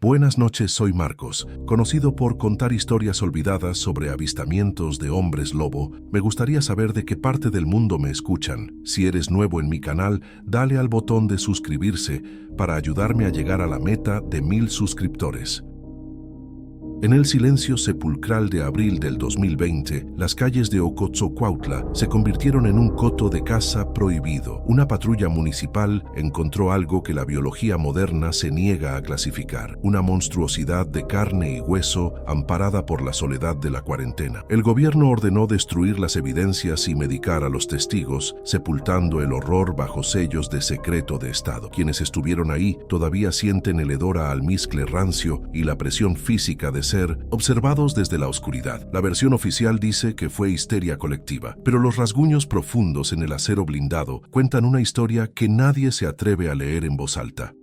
Buenas noches, soy Marcos. Conocido por contar historias olvidadas sobre avistamientos de hombres lobo, me gustaría saber de qué parte del mundo me escuchan. Si eres nuevo en mi canal, dale al botón de suscribirse para ayudarme a llegar a la meta de 1000 suscriptores. En el silencio sepulcral de abril del 2020, las calles de Ocosocuautla se convirtieron en un coto de caza prohibido. Una patrulla municipal encontró algo que la biología moderna se niega a clasificar: una monstruosidad de carne y hueso amparada por la soledad de la cuarentena. El gobierno ordenó destruir las evidencias y medicar a los testigos, sepultando el horror bajo sellos de secreto de Estado. Quienes estuvieron ahí todavía sienten el hedor a almizcle rancio y la presión física de ser observados desde la oscuridad. La versión oficial dice que fue histeria colectiva, pero los rasguños profundos en el acero blindado cuentan una historia que nadie se atreve a leer en voz alta.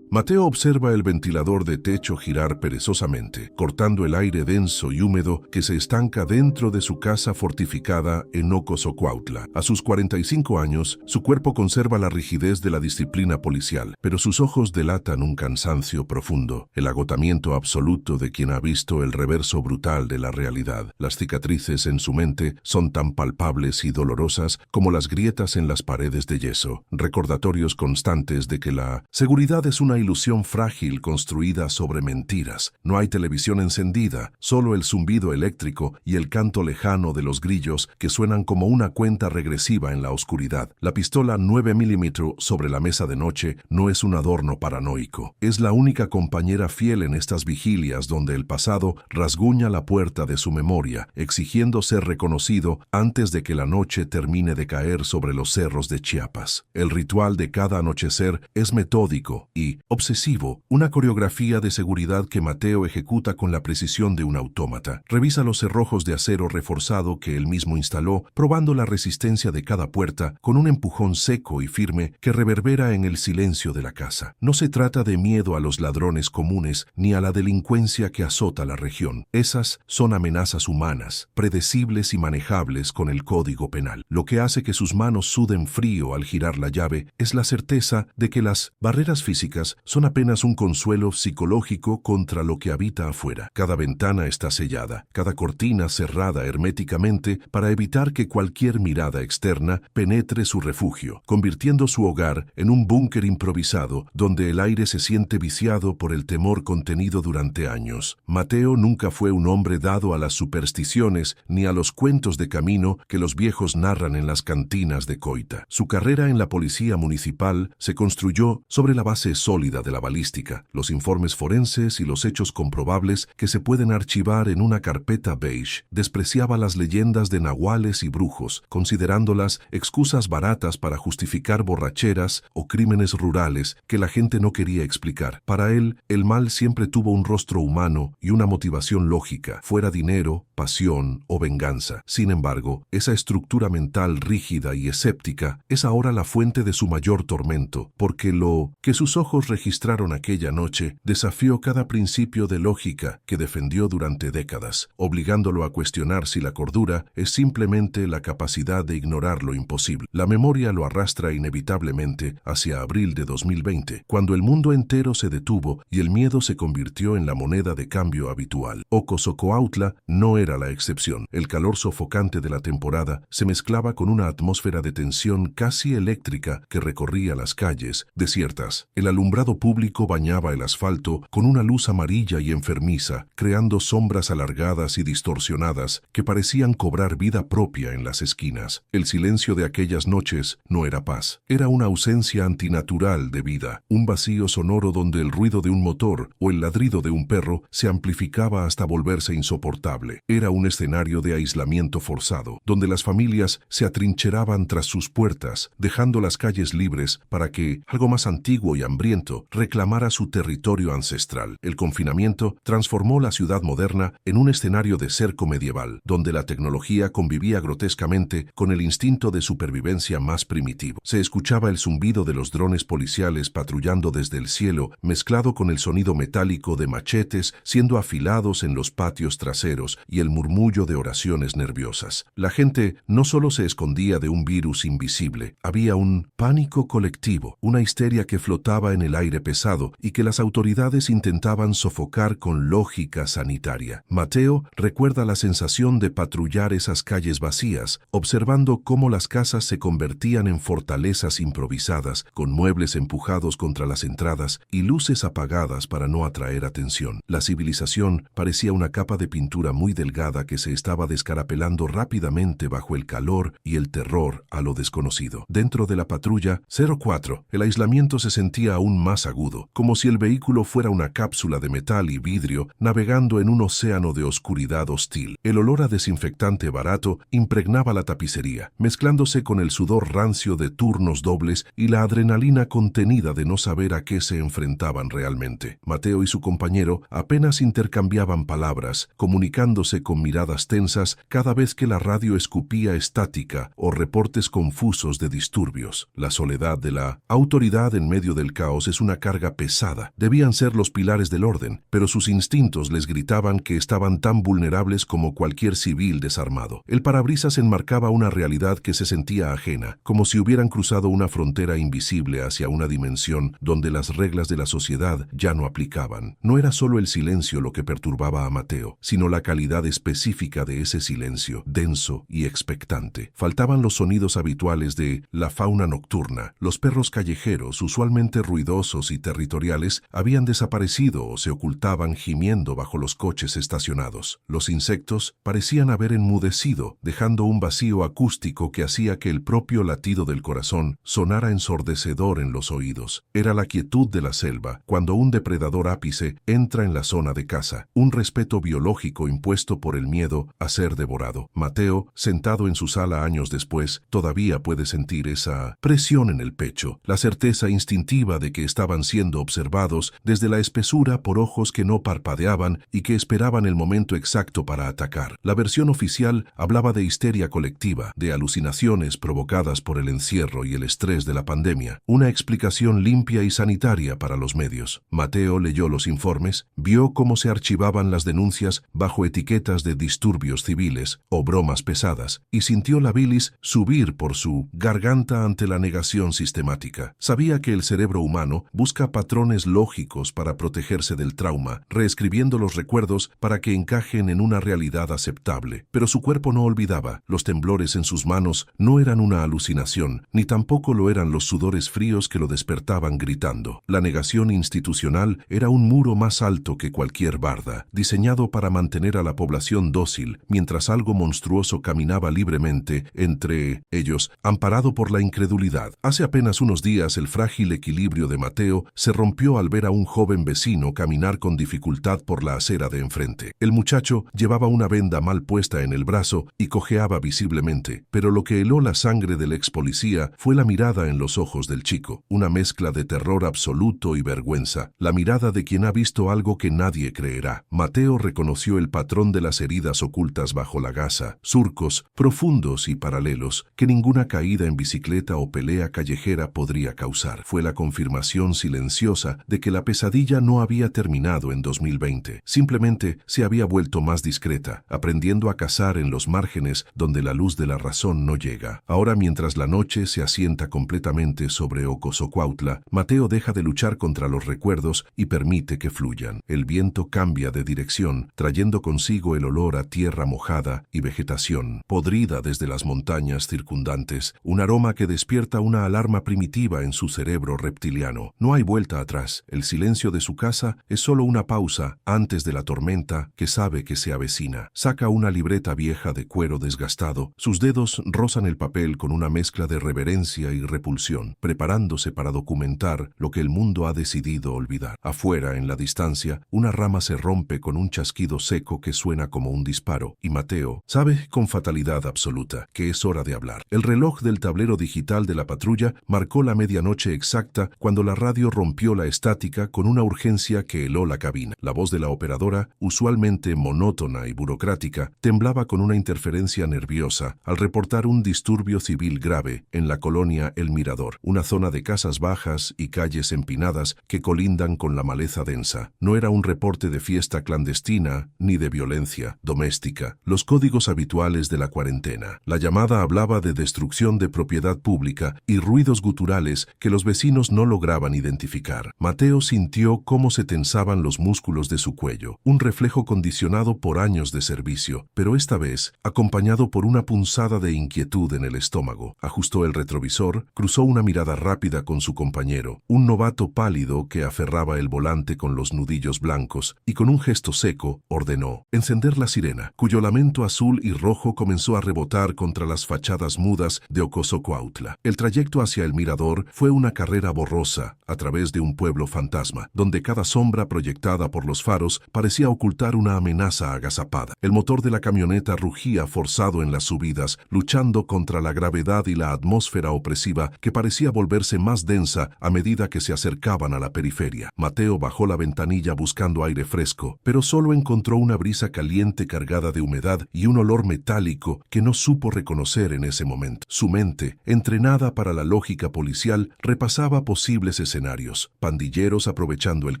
Mateo observa el ventilador de techo girar perezosamente, cortando el aire denso y húmedo que se estanca dentro de su casa fortificada en Ocosocuautla. A sus 45 años, su cuerpo conserva la rigidez de la disciplina policial, pero sus ojos delatan un cansancio profundo, el agotamiento absoluto de quien ha visto el reverso brutal de la realidad. Las cicatrices en su mente son tan palpables y dolorosas como las grietas en las paredes de yeso, recordatorios constantes de que la seguridad es una ilusión frágil construida sobre mentiras. No hay televisión encendida, solo el zumbido eléctrico y el canto lejano de los grillos que suenan como una cuenta regresiva en la oscuridad. La pistola 9 mm sobre la mesa de noche no es un adorno paranoico. Es la única compañera fiel en estas vigilias donde el pasado rasguña la puerta de su memoria, exigiendo ser reconocido antes de que la noche termine de caer sobre los cerros de Chiapas. El ritual de cada anochecer es metódico y obsesivo, una coreografía de seguridad que Mateo ejecuta con la precisión de un autómata. Revisa los cerrojos de acero reforzado que él mismo instaló, probando la resistencia de cada puerta con un empujón seco y firme que reverbera en el silencio de la casa. No se trata de miedo a los ladrones comunes ni a la delincuencia que azota la región. Esas son amenazas humanas, predecibles y manejables con el Código Penal. Lo que hace que sus manos suden frío al girar la llave es la certeza de que las barreras físicas son apenas un consuelo psicológico contra lo que habita afuera. Cada ventana está sellada, cada cortina cerrada herméticamente para evitar que cualquier mirada externa penetre su refugio, convirtiendo su hogar en un búnker improvisado donde el aire se siente viciado por el temor contenido durante años. Mateo nunca fue un hombre dado a las supersticiones ni a los cuentos de camino que los viejos narran en las cantinas de Coita. Su carrera en la policía municipal se construyó sobre la base sólida de la balística, los informes forenses y los hechos comprobables que se pueden archivar en una carpeta beige. Despreciaba las leyendas de nahuales y brujos, considerándolas excusas baratas para justificar borracheras o crímenes rurales que la gente no quería explicar. Para él, el mal siempre tuvo un rostro humano y una motivación lógica, fuera dinero, pasión o venganza. Sin embargo, esa estructura mental rígida y escéptica es ahora la fuente de su mayor tormento, porque lo que sus ojos registraron aquella noche desafió cada principio de lógica que defendió durante décadas, obligándolo a cuestionar si la cordura es simplemente la capacidad de ignorar lo imposible. La memoria lo arrastra inevitablemente hacia abril de 2020, cuando el mundo entero se detuvo y el miedo se convirtió en la moneda de cambio habitual. Ocosocuautla no era la excepción. El calor sofocante de la temporada se mezclaba con una atmósfera de tensión casi eléctrica que recorría las calles desiertas. El alumbrado público bañaba el asfalto con una luz amarilla y enfermiza, creando sombras alargadas y distorsionadas que parecían cobrar vida propia en las esquinas. El silencio de aquellas noches no era paz, era una ausencia antinatural de vida, un vacío sonoro donde el ruido de un motor o el ladrido de un perro se amplificaba hasta volverse insoportable. Era un escenario de aislamiento forzado, donde las familias se atrincheraban tras sus puertas, dejando las calles libres para que algo más antiguo y hambriento reclamara su territorio ancestral. El confinamiento transformó la ciudad moderna en un escenario de cerco medieval, donde la tecnología convivía grotescamente con el instinto de supervivencia más primitivo. Se escuchaba el zumbido de los drones policiales patrullando desde el cielo, mezclado con el sonido metálico de machetes siendo afilados en los patios traseros y el murmullo de oraciones nerviosas. La gente no solo se escondía de un virus invisible, había un pánico colectivo, una histeria que flotaba en el aire aire pesado y que las autoridades intentaban sofocar con lógica sanitaria. Mateo recuerda la sensación de patrullar esas calles vacías, observando cómo las casas se convertían en fortalezas improvisadas, con muebles empujados contra las entradas y luces apagadas para no atraer atención. La civilización parecía una capa de pintura muy delgada que se estaba descarapelando rápidamente bajo el calor y el terror a lo desconocido. Dentro de la patrulla 04, el aislamiento se sentía aún más agudo, como si el vehículo fuera una cápsula de metal y vidrio navegando en un océano de oscuridad hostil. El olor a desinfectante barato impregnaba la tapicería, mezclándose con el sudor rancio de turnos dobles y la adrenalina contenida de no saber a qué se enfrentaban realmente. Mateo y su compañero apenas intercambiaban palabras, comunicándose con miradas tensas cada vez que la radio escupía estática o reportes confusos de disturbios. La soledad de la autoridad en medio del caos es una carga pesada. Debían ser los pilares del orden, pero sus instintos les gritaban que estaban tan vulnerables como cualquier civil desarmado. El parabrisas enmarcaba una realidad que se sentía ajena, como si hubieran cruzado una frontera invisible hacia una dimensión donde las reglas de la sociedad ya no aplicaban. No era solo el silencio lo que perturbaba a Mateo, sino la calidad específica de ese silencio, denso y expectante. Faltaban los sonidos habituales de la fauna nocturna. Los perros callejeros, usualmente ruidosos y territoriales, habían desaparecido o se ocultaban gimiendo bajo los coches estacionados. Los insectos parecían haber enmudecido, dejando un vacío acústico que hacía que el propio latido del corazón sonara ensordecedor en los oídos. Era la quietud de la selva, cuando un depredador ápice entra en la zona de caza, un respeto biológico impuesto por el miedo a ser devorado. Mateo, sentado en su sala años después, todavía puede sentir esa presión en el pecho, la certeza instintiva de que estaban siendo observados desde la espesura por ojos que no parpadeaban y que esperaban el momento exacto para atacar. La versión oficial hablaba de histeria colectiva, de alucinaciones provocadas por el encierro y el estrés de la pandemia, una explicación limpia y sanitaria para los medios. Mateo leyó los informes, vio cómo se archivaban las denuncias bajo etiquetas de disturbios civiles o bromas pesadas, y sintió la bilis subir por su garganta ante la negación sistemática. Sabía que el cerebro humano busca patrones lógicos para protegerse del trauma, reescribiendo los recuerdos para que encajen en una realidad aceptable. Pero su cuerpo no olvidaba. Los temblores en sus manos no eran una alucinación, ni tampoco lo eran los sudores fríos que lo despertaban gritando. La negación institucional era un muro más alto que cualquier barda, diseñado para mantener a la población dócil, mientras algo monstruoso caminaba libremente entre ellos, amparado por la incredulidad. Hace apenas unos días el frágil equilibrio de Mateo se rompió al ver a un joven vecino caminar con dificultad por la acera de enfrente. El muchacho llevaba una venda mal puesta en el brazo y cojeaba visiblemente, pero lo que heló la sangre del ex policía fue la mirada en los ojos del chico, una mezcla de terror absoluto y vergüenza, la mirada de quien ha visto algo que nadie creerá. Mateo reconoció el patrón de las heridas ocultas bajo la gasa, surcos profundos y paralelos que ninguna caída en bicicleta o pelea callejera podría causar. Fue la confirmación silenciosa de que la pesadilla no había terminado en 2020. Simplemente se había vuelto más discreta, aprendiendo a cazar en los márgenes donde la luz de la razón no llega. Ahora, mientras la noche se asienta completamente sobre Ocosocuautla, Mateo deja de luchar contra los recuerdos y permite que fluyan. El viento cambia de dirección, trayendo consigo el olor a tierra mojada y vegetación podrida desde las montañas circundantes, un aroma que despierta una alarma primitiva en su cerebro reptiliano. No hay vuelta atrás. El silencio de su casa es solo una pausa antes de la tormenta que sabe que se avecina. Saca una libreta vieja de cuero desgastado. Sus dedos rozan el papel con una mezcla de reverencia y repulsión, preparándose para documentar lo que el mundo ha decidido olvidar. Afuera, en la distancia, una rama se rompe con un chasquido seco que suena como un disparo, y Mateo sabe con fatalidad absoluta que es hora de hablar. El reloj del tablero digital de la patrulla marcó la medianoche exacta cuando la radio rompió la estática con una urgencia que heló la cabina. La voz de la operadora, usualmente monótona y burocrática, temblaba con una interferencia nerviosa al reportar un disturbio civil grave en la colonia El Mirador, una zona de casas bajas y calles empinadas que colindan con la maleza densa. No era un reporte de fiesta clandestina ni de violencia doméstica, los códigos habituales de la cuarentena. La llamada hablaba de destrucción de propiedad pública y ruidos guturales que los vecinos no lograban identificar. Mateo sintió cómo se tensaban los músculos de su cuello, un reflejo condicionado por años de servicio, pero esta vez acompañado por una punzada de inquietud en el estómago. Ajustó el retrovisor, cruzó una mirada rápida con su compañero, un novato pálido que aferraba el volante con los nudillos blancos, y con un gesto seco ordenó encender la sirena, cuyo lamento azul y rojo comenzó a rebotar contra las fachadas mudas de Ocosocuautla. El trayecto hacia el mirador fue una carrera borrosa a través de un pueblo fantasma, donde cada sombra proyectada por los faros parecía ocultar una amenaza agazapada. El motor de la camioneta rugía forzado en las subidas, luchando contra la gravedad y la atmósfera opresiva que parecía volverse más densa a medida que se acercaban a la periferia. Mateo bajó la ventanilla buscando aire fresco, pero solo encontró una brisa caliente cargada de humedad y un olor metálico que no supo reconocer en ese momento. Su mente, entrenada para la lógica policial, repasaba posibles escenarios: pandilleros aprovechando el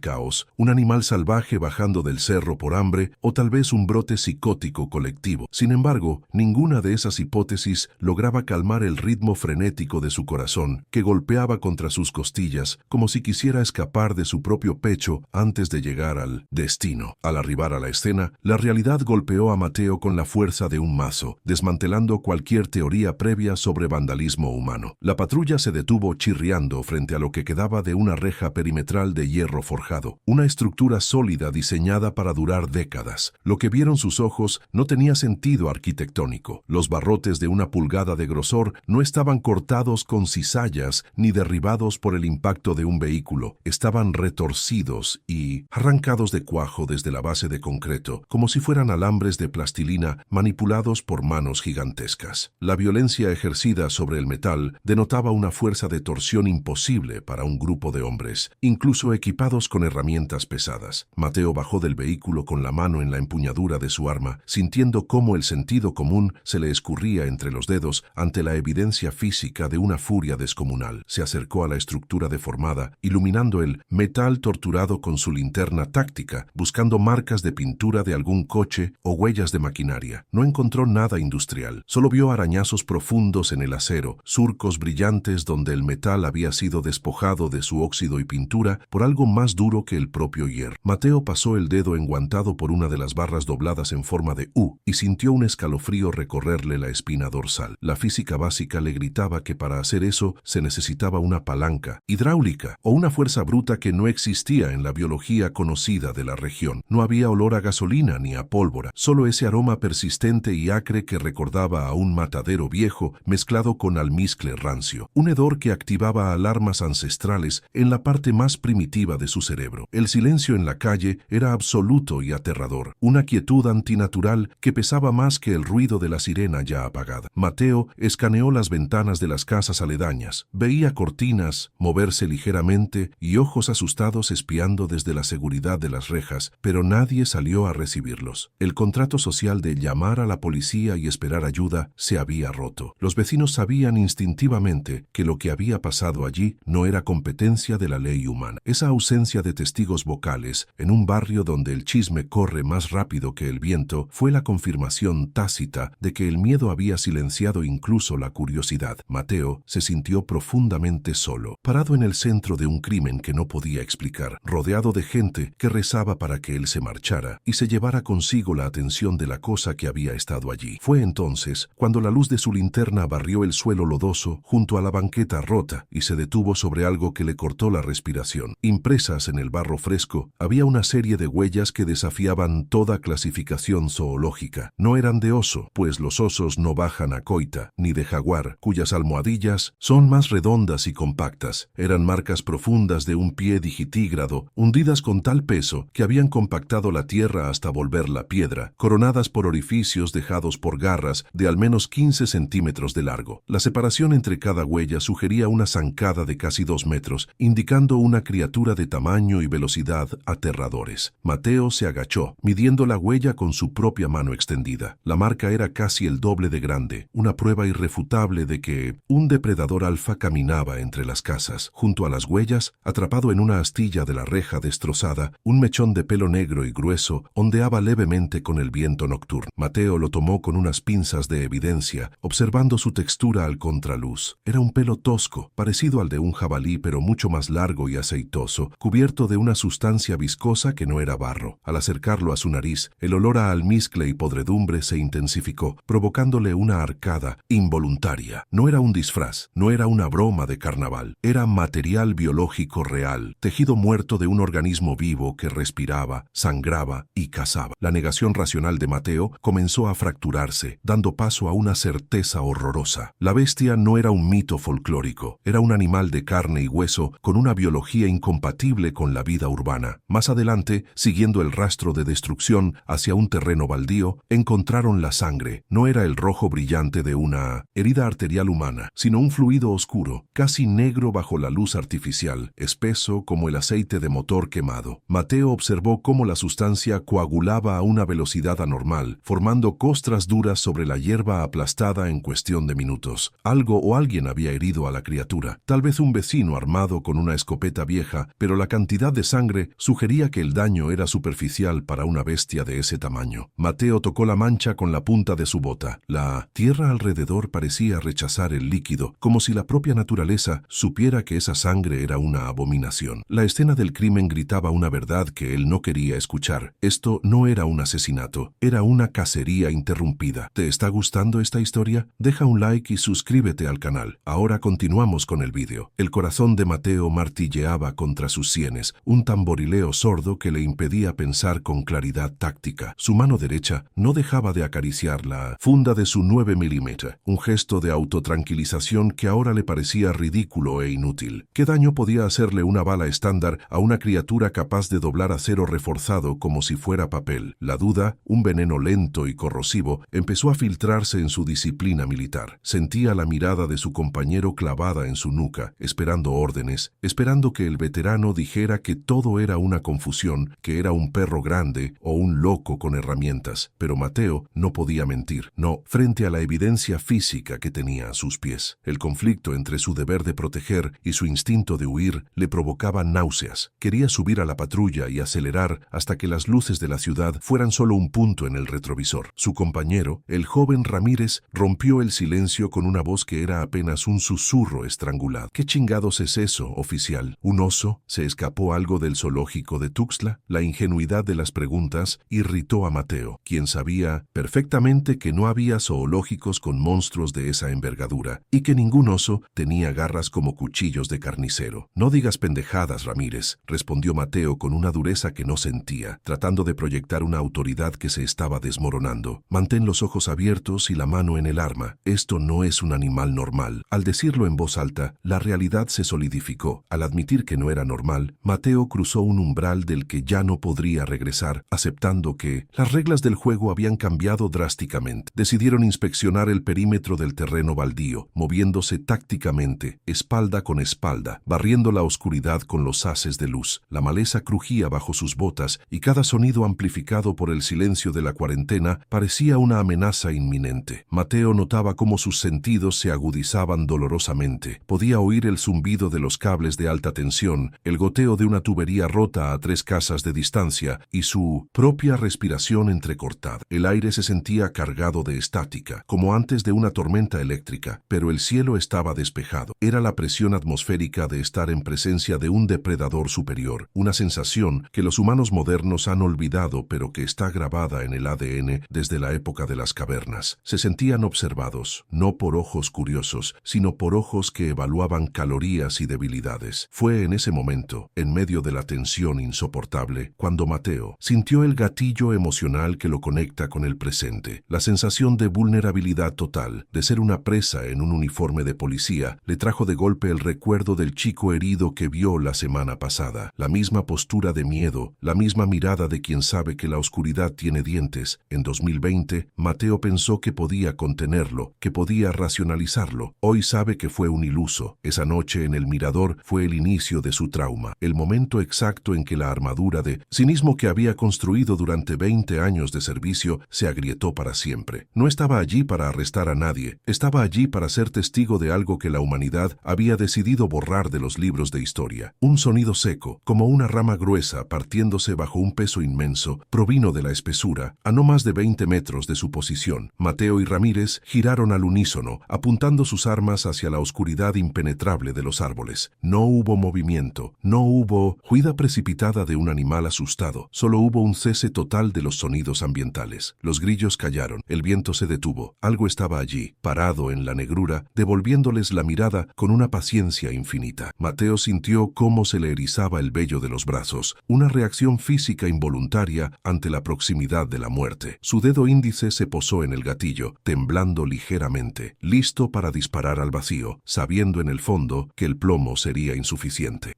caos, un animal salvaje bajando del cerro por hambre o tal vez un brote psicótico colectivo. Sin embargo, ninguna de esas hipótesis lograba calmar el ritmo frenético de su corazón, que golpeaba contra sus costillas como si quisiera escapar de su propio pecho antes de llegar al destino. Al arribar a la escena, la realidad golpeó a Mateo con la fuerza de un mazo, desmantelando cualquier teoría previa sobre vandalismo humano. La patrulla se detuvo chirriando frente a lo que quedaba de una reja perimetral de hierro forjado, una estructura sólida diseñada para durar décadas. Lo que vieron sus ojos no tenía sentido arquitectónico. Los barrotes de una pulgada de grosor no estaban cortados con cizallas ni derribados por el impacto de un vehículo. Estaban retorcidos y arrancados de cuajo desde la base de concreto, como si fueran alambres de plastilina manipulados por manos gigantescas. La violencia ejercida sobre el metal denotaba una fuerza de torsión imposible para un grupo de hombres, incluso equipados con herramientas pesadas. Mateo bajó del vehículo con la mano en la empuñadura de su arma, sintiendo cómo el sentido común se le escurría entre los dedos ante la evidencia física de una furia descomunal. Se acercó a la estructura deformada, iluminando el metal torturado con su linterna táctica, buscando marcas de pintura de algún coche o huellas de maquinaria. No encontró nada industrial, solo vio arañazos profundos en el acero, surcos brillantes donde el metal había sido despojado de su óxido y pintura por algo más duro que el propio hierro. Mateo pasó el dedo enguantado por una de las barras dobladas en forma de U y sintió un escalofrío recorrerle la espina dorsal. La física básica le gritaba que para hacer eso se necesitaba una palanca hidráulica o una fuerza bruta que no existía en la biología conocida de la región. No había olor a gasolina ni a pólvora, solo ese aroma persistente y acre que recordaba a un matadero viejo mezclado con almizcle rancio, un hedor que activaba alarmas ancestrales en la parte más primitiva de su cerebro. El silencio en la calle era absoluto y aterrador, una quietud antinatural que pesaba más que el ruido de la sirena ya apagada. Mateo escaneó las ventanas de las casas aledañas, veía cortinas moverse ligeramente y ojos asustados espiando desde la seguridad de las rejas, pero nadie salió a recibirlos. El contrato social de llamar a la policía y esperar ayuda se había roto. Los vecinos sabían instintivamente que lo que había pasado allí no era competencia de la ley humana. Esa ausencia de testigos vocales en un barrio donde el chisme corre más rápido que el viento fue la confirmación tácita de que el miedo había silenciado incluso la curiosidad. Mateo se sintió profundamente solo, parado en el centro de un crimen que no podía explicar, rodeado de gente que rezaba para que él se marchara y se llevara consigo la atención de la cosa que había estado allí. Fue entonces cuando la luz de su linterna barrió el suelo lodoso junto a la banqueta rota y se detuvo sobre algo que le cortó la respiración. Impresas en el barro fresco había una serie de huellas que desafiaban toda clasificación zoológica. No eran de oso, pues los osos no bajan a coita, ni de jaguar, cuyas almohadillas son más redondas y compactas. Eran marcas profundas de un pie digitígrado, hundidas con tal peso que habían compactado la tierra hasta volverla piedra, coronadas por orificios dejados por garras de al menos 15 centímetros de largo. La separación entre cada huella sugería una zancada de casi 2 metros, indicando una criatura de tamaño y velocidad aterradores. Mateo se agachó, midiendo la huella con su propia mano extendida. La marca era casi el doble de grande, una prueba irrefutable de que un depredador alfa caminaba entre las casas. Junto a las huellas, atrapado en una astilla de la reja destrozada, un mechón de pelo negro y grueso ondeaba levemente con el viento nocturno. Mateo lo tomó con unas pinzas de evidencia, observando su textura al contraluz. Era un pelo tosco, parecido al de un jabalí pero mucho más largo y aceitoso, cubierto de una sustancia viscosa que no era barro. Al acercarlo a su nariz, el olor a almizcle y podredumbre se intensificó, provocándole una arcada involuntaria. No era un disfraz, no era una broma de carnaval, era material biológico real, tejido muerto de un organismo vivo que respiraba, sangraba y cazaba. La negación racional de Mateo comenzó a fracturarse, dando paso a una certeza horrorosa. La bestia no era un mito folclórico, era un animal de carne y hueso con una biología incompatible con la vida urbana. Más adelante, siguiendo el rastro de destrucción hacia un terreno baldío, encontraron la sangre. No era el rojo brillante de una herida arterial humana, sino un fluido oscuro, casi negro bajo la luz artificial, espeso como el aceite de motor quemado. Mateo observó cómo la sustancia coagulaba a una velocidad anormal, formando costras duras sobre la hierba aplastada en cuestión de minutos. Algo o alguien había herido a la criatura, tal vez un vecino armado con una escopeta vieja, pero la cantidad de sangre sugería que el daño era superficial para una bestia de ese tamaño. Mateo tocó la mancha con la punta de su bota. La tierra alrededor parecía rechazar el líquido, como si la propia naturaleza supiera que esa sangre era una abominación. La escena del crimen gritaba una verdad que él no quería escuchar. Esto no era un asesinato, era una cacería interrumpida. ¿Te está gustando esta historia? Deja un like y suscríbete al canal. Ahora continuamos con el vídeo. El corazón de Mateo martilleaba contra sus sienes, un tamborileo sordo que le impedía pensar con claridad táctica. Su mano derecha no dejaba de acariciar la funda de su 9 milímetros, un gesto de autotranquilización que ahora le parecía ridículo e inútil. ¿Qué daño podía hacerle una bala estándar a una criatura capaz de doblar acero reforzado como si fuera papel? La duda, un veneno lento y corrosivo, empezó a filtrarse en su disciplina militar. Sentía la mirada de su compañero clavada en su nuca, esperando órdenes, esperando que el veterano dijera que todo era una confusión, que era un perro grande o un loco con herramientas. Pero Mateo no podía mentir, no, frente a la evidencia física que tenía a sus pies. El conflicto entre su deber de proteger y su instinto de huir le provocaba náuseas. Quería subir a la patrulla y acelerar hasta que las luces de la ciudad fueran solo un punto en el retrovisor. Su compañero, el joven Ramírez, rompió el silencio con una voz que era apenas un susurro estrangulado. ¿Qué chingados es eso, oficial? ¿Un oso? ¿Se escapó algo del zoológico de Tuxtla? La ingenuidad de las preguntas irritó a Mateo, quien sabía perfectamente que no había zoológicos con monstruos de esa envergadura y que ningún oso tenía garras como cuchillos de carnicero. No digas pendejadas, Ramírez, respondió Mateo con una dureza que no sentía, tratando de proyectar una autoridad que se estaba desmoronando. Mantén los ojos abiertos y la mano en el arma. Esto no es un animal normal. Al decirlo en voz alta, la realidad se solidificó. Al admitir que no era normal, Mateo cruzó un umbral del que ya no podría regresar, aceptando que las reglas del juego habían cambiado drásticamente. Decidieron inspeccionar el perímetro del terreno baldío, moviéndose tácticamente, espalda con espalda, barriendo la oscuridad con los haces de luz. La maleza crujía bajo sus botas y cada sonido amplificado por el silencio de la cuarentena parecía una amenaza inminente. Mateo notaba cómo sus sentidos se agudizaban dolorosamente. Podía oír el zumbido de los cables de alta tensión, el goteo de una tubería rota a 3 casas de distancia y su propia respiración entrecortada. El aire se sentía cargado de estática, como antes de una tormenta eléctrica, pero el cielo estaba despejado. Era la presión atmosférica de estar en presencia de un depredador superior, una sensación que los humanos modernos han olvidado pero que está grabada en el ADN desde la época de las cavernas. Se sentían observados, no por ojos curiosos, sino por ojos que evaluaban calorías y debilidades. Fue en ese momento, en medio de la tensión insoportable, cuando Mateo sintió el gatillo emocional que lo conecta con el presente. La sensación de vulnerabilidad total, de ser una presa en un uniforme de policía, le trajo de golpe el recuerdo del chico herido que vio la semana pasada. La misma postura de miedo, la misma mirada de quien sabe que la oscuridad tiene dientes. En 2020, Mateo pensó que podía contenerlo, que podía racionalizarlo. Hoy sabe que fue un iluso. Esa noche en el mirador fue el inicio de su trauma, el momento exacto en que la armadura de cinismo que había construido durante 20 años de servicio se agrietó para siempre. No estaba allí para arrestar a nadie, estaba allí para ser testigo de algo que la humanidad había decidido borrar de los libros de historia. Un sonido seco, como una rama gruesa partiéndose bajo un peso inmenso, provino de la espesura, a no más de 20 metros de su posición. Mateo y Ramírez giraron al unísono, apuntando sus armas hacia la oscuridad impenetrable de los árboles. árboles. No hubo movimiento, no hubo huida precipitada de un animal asustado, solo hubo un cese total de los sonidos ambientales. Los grillos callaron, el viento se detuvo, algo estaba allí, parado en la negrura, devolviéndoles la mirada con una paciencia infinita. Mateo sintió cómo se le erizaba el vello de los brazos, una reacción física involuntaria ante la proximidad de la muerte. Su dedo índice se posó en el gatillo, temblando ligeramente, listo para disparar al vacío, sabiendo en el fondo que el plomo sería insuficiente.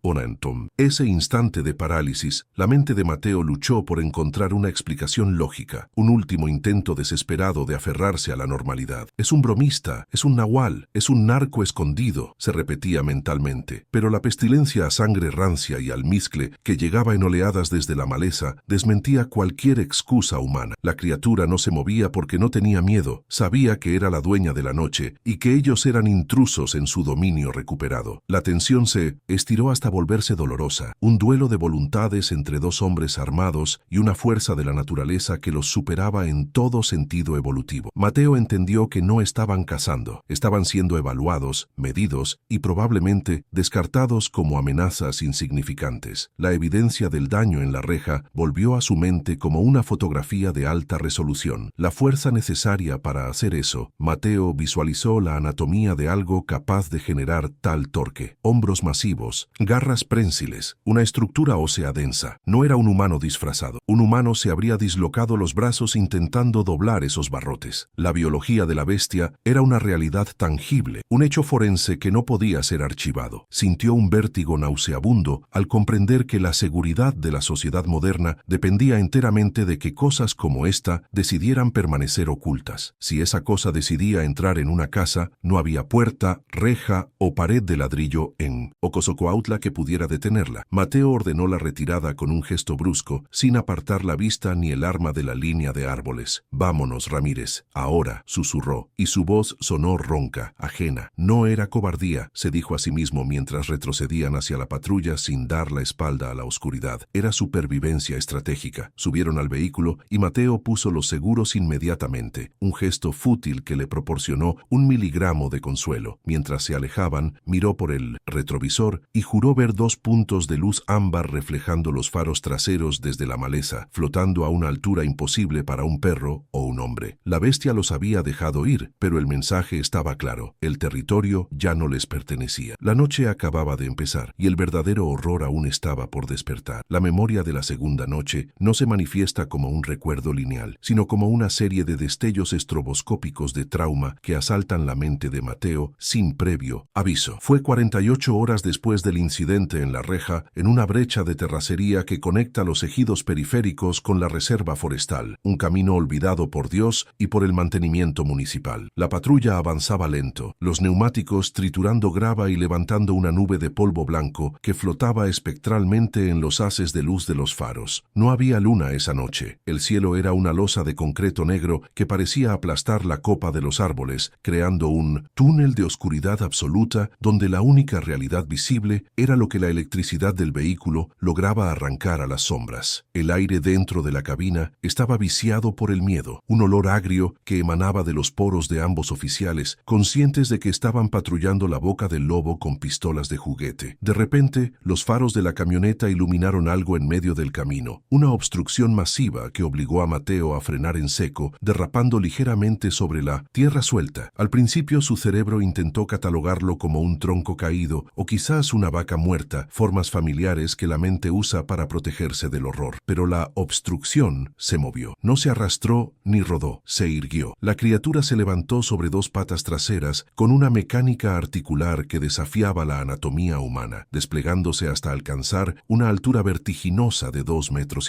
Ese instante de parálisis, la mente de Mateo luchó por encontrar una explicación lógica, un último intento desesperado de aferrarse a la normalidad. Es un bromista, es un nahual, es un narco escondido, se repetía mentalmente. Pero la pestilencia a sangre rancia y almizcle que llegaba en oleadas desde la maleza desmentía cualquier excusa humana. La criatura no se movía porque no tenía miedo, sabía que era la dueña de la noche y que ellos eran intrusos en su dominio recuperado. La tensión se estiró hasta volverse dolorosa, un duelo de voluntades entre dos hombres armados y una fuerza de la naturaleza que los superaba en todo sentido evolutivo. Mateo entendió que no estaban cazando, estaban siendo evaluados, medidos y probablemente descartados como amenazas insignificantes. La evidencia del daño en la reja volvió a su mente como una fotografía de alta resolución. La fuerza necesaria para hacer eso, Mateo visualizó la anatomía de algo capaz de generar tal torque. Hombros masivos, garras prensiles, una estructura ósea densa. No era un humano disfrazado. Un humano se habría dislocado los brazos intentando doblar esos barrotes. La biología de la bestia era una realidad tangible, un hecho forense que no podía ser archivado. Sintió un vértigo nauseabundo al comprender que la seguridad de la sociedad moderna dependía enteramente de que cosas como esta decidieran permanecer ocultas. Si esa cosa decidía entrar en una casa, no había puerta, reja o pared de ladrillo en Ocosocuautla que pudiera detenerla. Mateo ordenó la retirada con un gesto brusco, sin apartar la vista ni el arma de la línea de árboles. «Vámonos, Ramírez, ahora», susurró, y su voz sonó ronca, ajena. No era cobardía, se dijo a sí mismo mientras retrocedían hacia la patrulla sin dar la espalda a la oscuridad. Era supervivencia estratégica. Subieron al vehículo y Mateo puso los seguros inmediatamente, un gesto fútil que le proporcionó 1 miligramo de consuelo. Mientras se alejaban, miró por el retrovisor y juró ver 2 puntos de luz ámbar reflejando los faros traseros desde la maleza, flotando a una altura imposible para un perro o un hombre. La bestia los había dejado ir, pero el mensaje estaba claro. El territorio ya no les pertenecía. La noche acababa de empezar y el verdadero horror aún estaba por despertar. La memoria de la segunda noche no se manifiesta como un recuerdo lineal, sino como una serie de destellos estroboscópicos de trauma que asaltan la mente de Mateo sin previo aviso. Fue 48 horas después del incidente en la reja, en una brecha de terracería que conecta los ejidos periféricos con la reserva forestal, un camino olvidado por Dios y por el mantenimiento municipal. La patrulla avanzaba lento, los neumáticos triturando grava y levantando una nube de polvo blanco que flotaba espectralmente en los haces de luz de los faros. No había luna esa noche. El cielo era una losa de concreto negro que parecía aplastar la copa de los árboles, creando un túnel de oscuridad absoluta donde la única realidad visible era lo que la electricidad del vehículo lograba arrancar a las sombras. El aire dentro de la cabina estaba viciado por el miedo, un olor agrio que emanaba de los poros de ambos oficiales, conscientes de que estaban patrullando la boca del lobo con pistolas de juguete. De repente, los faros de la camioneta iluminaron algo en medio del camino, una obstrucción masiva que obligó a Mateo a frenar en seco, derrapando ligeramente sobre la tierra suelta. Al principio su cerebro intentó catalogarlo como un tronco caído o quizás una vaca muerta, formas familiares que la mente usa para protegerse del horror. Pero la obstrucción se movió. No se arrastró ni rodó, se irguió. La criatura se levantó sobre 2 patas traseras con una mecánica articular que desafiaba la anatomía humana, desplegándose hasta alcanzar una altura vertiginosa de 2,5 metros.